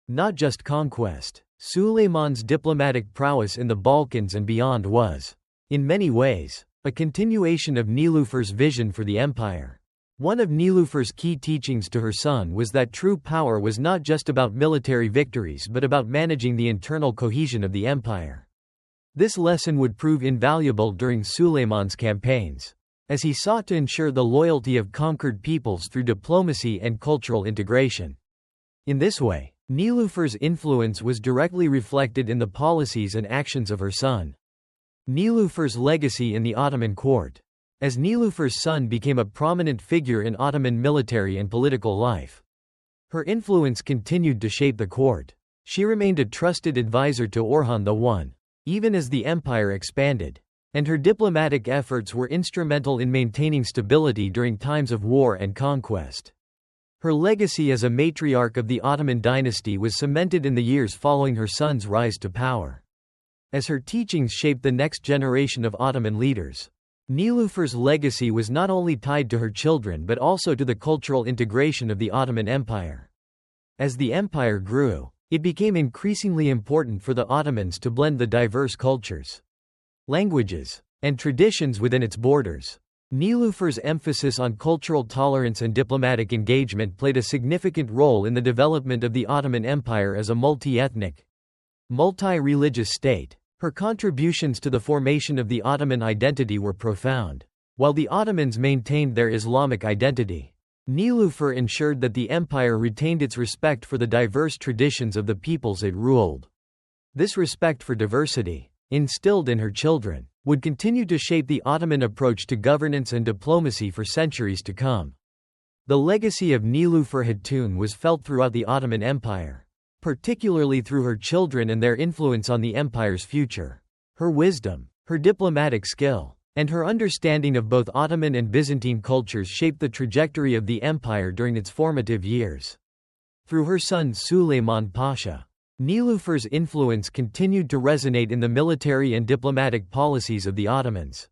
[SPEAKER 1] Not just conquest, Suleiman's diplomatic prowess in the Balkans and beyond was, in many ways, a continuation of Nilüfer's vision for the empire. One of Nilüfer's key teachings to her son was that true power was not just about military victories but about managing the internal cohesion of the empire. This lesson would prove invaluable during Suleiman's campaigns, as he sought to ensure the loyalty of conquered peoples through diplomacy and cultural integration. In this way, Nilüfer's influence was directly reflected in the policies and actions of her son. Nilüfer's legacy in the Ottoman court. As Nilüfer's son became a prominent figure in Ottoman military and political life, her influence continued to shape the court. She remained a trusted advisor to Orhan I, even as the empire expanded, and her diplomatic efforts were instrumental in maintaining stability during times of war and conquest. Her legacy as a matriarch of the Ottoman dynasty was cemented in the years following her son's rise to power. As her teachings shaped the next generation of Ottoman leaders, Nilüfer's legacy was not only tied to her children but also to the cultural integration of the Ottoman Empire. As the empire grew, it became increasingly important for the Ottomans to blend the diverse cultures, languages, and traditions within its borders. Nilüfer's emphasis on cultural tolerance and diplomatic engagement played a significant role in the development of the Ottoman Empire as a multi-ethnic, multi-religious state. Her contributions to the formation of the Ottoman identity were profound. While the Ottomans maintained their Islamic identity, Nilüfer ensured that the empire retained its respect for the diverse traditions of the peoples it ruled. This respect for diversity, instilled in her children, would continue to shape the Ottoman approach to governance and diplomacy for centuries to come. The legacy of Nilüfer Hatun was felt throughout the Ottoman Empire, particularly through her children and their influence on the empire's future. Her wisdom, her diplomatic skill, and her understanding of both Ottoman and Byzantine cultures shaped the trajectory of the empire during its formative years. Through her son Suleiman Pasha, Nilüfer's influence continued to resonate in the military and diplomatic policies of the Ottomans,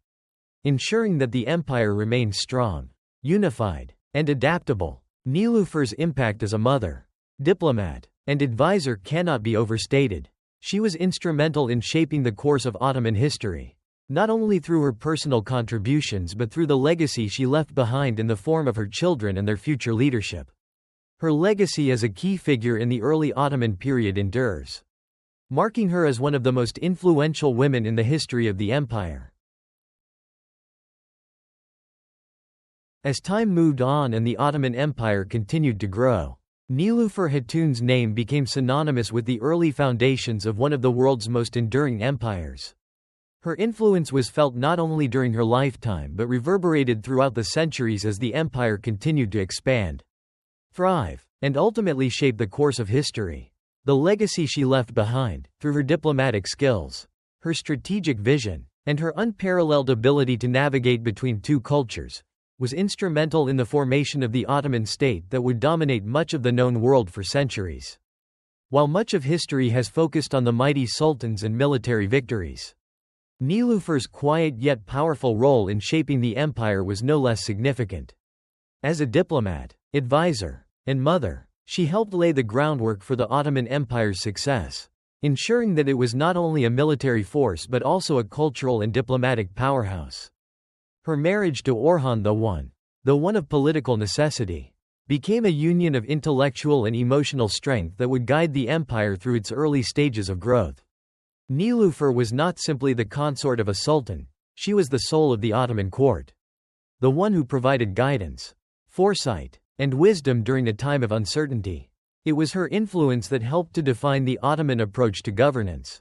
[SPEAKER 1] ensuring that the empire remained strong, unified, and adaptable. Nilüfer's impact as a mother, diplomat, and advisor cannot be overstated. She was instrumental in shaping the course of Ottoman history, not only through her personal contributions but through the legacy she left behind in the form of her children and their future leadership. Her legacy as a key figure in the early Ottoman period endures, marking her as one of the most influential women in the history of the empire. As time moved on and the Ottoman Empire continued to grow, Nilüfer Hatun's name became synonymous with the early foundations of one of the world's most enduring empires. Her influence was felt not only during her lifetime but reverberated throughout the centuries as the empire continued to expand, thrive, and ultimately shape the course of history. The legacy she left behind, through her diplomatic skills, her strategic vision, and her unparalleled ability to navigate between two cultures, was instrumental in the formation of the Ottoman state that would dominate much of the known world for centuries. While much of history has focused on the mighty sultans and military victories, Nilüfer's quiet yet powerful role in shaping the empire was no less significant. As a diplomat, advisor, and mother, she helped lay the groundwork for the Ottoman Empire's success, ensuring that it was not only a military force but also a cultural and diplomatic powerhouse. Her marriage to Orhan I, though one of political necessity, became a union of intellectual and emotional strength that would guide the empire through its early stages of growth. Nilüfer was not simply the consort of a sultan, she was the soul of the Ottoman court. The one who provided guidance, foresight, and wisdom during a time of uncertainty. It was her influence that helped to define the Ottoman approach to governance,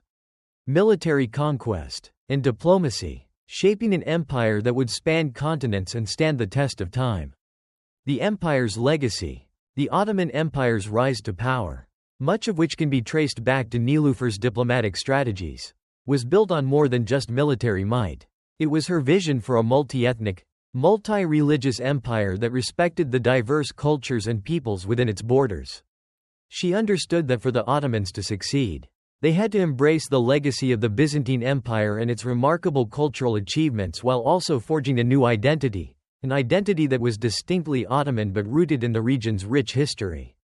[SPEAKER 1] military conquest, and diplomacy, shaping an empire that would span continents and stand the test of time. The empire's legacy, the Ottoman Empire's rise to power, much of which can be traced back to Nilüfer's diplomatic strategies, was built on more than just military might. It was her vision for a multi-ethnic, multi-religious empire that respected the diverse cultures and peoples within its borders. She understood that for the Ottomans to succeed, they had to embrace the legacy of the Byzantine Empire and its remarkable cultural achievements while also forging a new identity, an identity that was distinctly Ottoman but rooted in the region's rich history.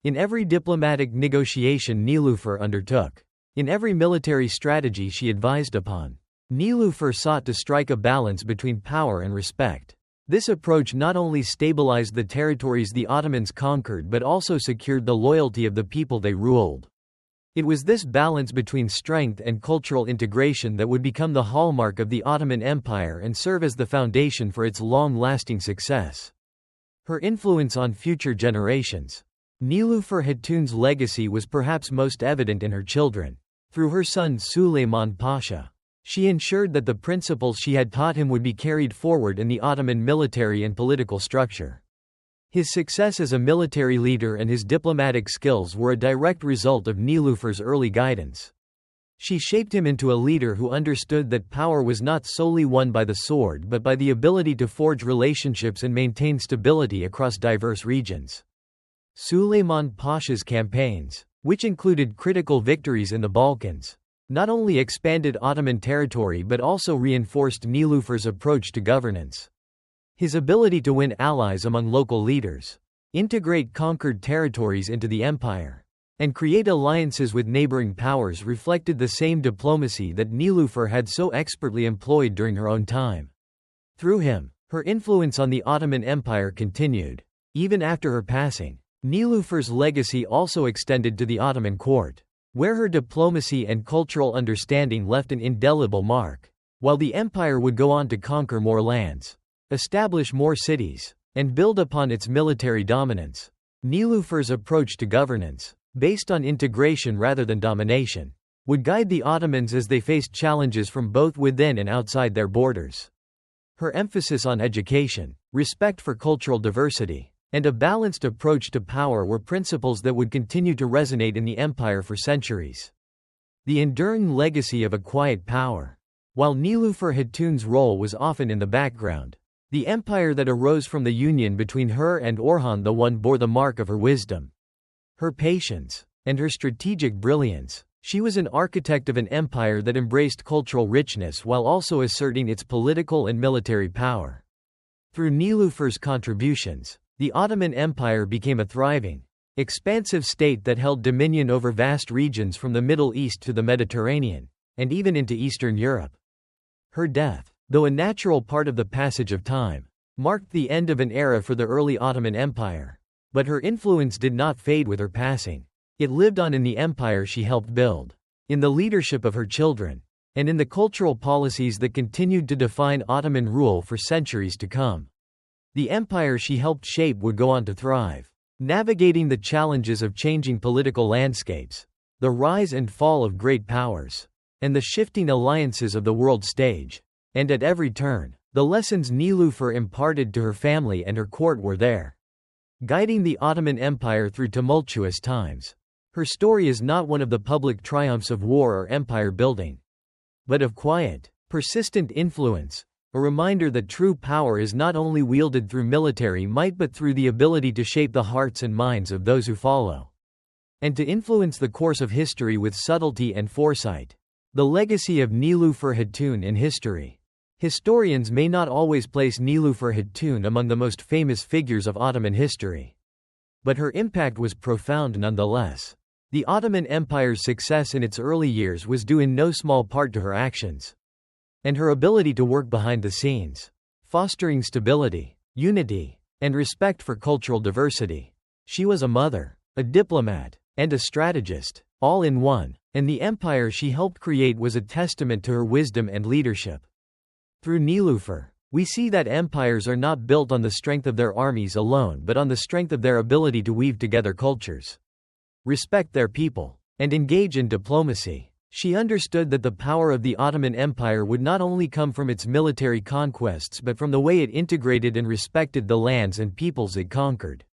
[SPEAKER 1] In every diplomatic negotiation Nilüfer undertook, in every military strategy she advised upon, Nilüfer sought to strike a balance between power and respect. This approach not only stabilized the territories the Ottomans conquered but also secured the loyalty of the people they ruled. It was this balance between strength and cultural integration that would become the hallmark of the Ottoman Empire and serve as the foundation for its long-lasting success. Her influence on future generations. Nilüfer Hatun's legacy was perhaps most evident in her children. Through her son Süleyman Pasha, she ensured that the principles she had taught him would be carried forward in the Ottoman military and political structure. His success as a military leader and his diplomatic skills were a direct result of Nilüfer's early guidance. She shaped him into a leader who understood that power was not solely won by the sword but by the ability to forge relationships and maintain stability across diverse regions. Süleyman Pasha's campaigns, which included critical victories in the Balkans, not only expanded Ottoman territory but also reinforced Nilüfer's approach to governance. His ability to win allies among local leaders, integrate conquered territories into the empire, and create alliances with neighboring powers reflected the same diplomacy that Nilüfer had so expertly employed during her own time. Through him, her influence on the Ottoman Empire continued. Even after her passing, Nilüfer's legacy also extended to the Ottoman court, where her diplomacy and cultural understanding left an indelible mark. While the empire would go on to conquer more lands, establish more cities, and build upon its military dominance, Nilüfer's approach to governance, based on integration rather than domination, would guide the Ottomans as they faced challenges from both within and outside their borders. Her emphasis on education, respect for cultural diversity, and a balanced approach to power were principles that would continue to resonate in the empire for centuries. The enduring legacy of a quiet power. While Nilüfer Hatun's role was often in the background, the empire that arose from the union between her and Orhan I bore the mark of her wisdom, her patience, and her strategic brilliance. She was an architect of an empire that embraced cultural richness while also asserting its political and military power. Through Nilüfer's contributions, the Ottoman Empire became a thriving, expansive state that held dominion over vast regions from the Middle East to the Mediterranean, and even into Eastern Europe. Her death, though a natural part of the passage of time, marked the end of an era for the early Ottoman Empire. But her influence did not fade with her passing. It lived on in the empire she helped build, in the leadership of her children, and in the cultural policies that continued to define Ottoman rule for centuries to come. The empire she helped shape would go on to thrive, navigating the challenges of changing political landscapes, the rise and fall of great powers, and the shifting alliances of the world stage. And at every turn, the lessons Nilüfer imparted to her family and her court were there, guiding the Ottoman Empire through tumultuous times. Her story is not one of the public triumphs of war or empire building, but of quiet, persistent influence, a reminder that true power is not only wielded through military might but through the ability to shape the hearts and minds of those who follow, and to influence the course of history with subtlety and foresight. The legacy of Nilüfer Hatun in history. Historians may not always place Nilüfer Hatun among the most famous figures of Ottoman history, but her impact was profound nonetheless. The Ottoman Empire's success in its early years was due in no small part to her actions and her ability to work behind the scenes, fostering stability, unity, and respect for cultural diversity. She was a mother, a diplomat, and a strategist, all in one, and the empire she helped create was a testament to her wisdom and leadership. Through Nilüfer, we see that empires are not built on the strength of their armies alone but on the strength of their ability to weave together cultures, respect their people, and engage in diplomacy. She understood that the power of the Ottoman Empire would not only come from its military conquests but from the way it integrated and respected the lands and peoples it conquered.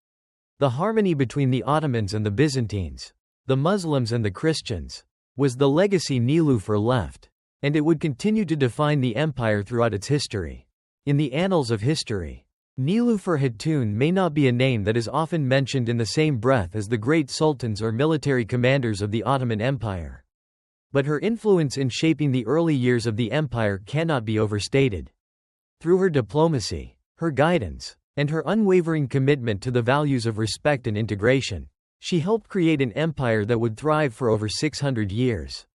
[SPEAKER 1] The harmony between the Ottomans and the Byzantines, the Muslims and the Christians, was the legacy Nilüfer left, and it would continue to define the empire throughout its history. In the annals of history, Nilüfer Hatun may not be a name that is often mentioned in the same breath as the great sultans or military commanders of the Ottoman Empire. But her influence in shaping the early years of the empire cannot be overstated. Through her diplomacy, her guidance, and her unwavering commitment to the values of respect and integration, she helped create an empire that would thrive for over 600 years.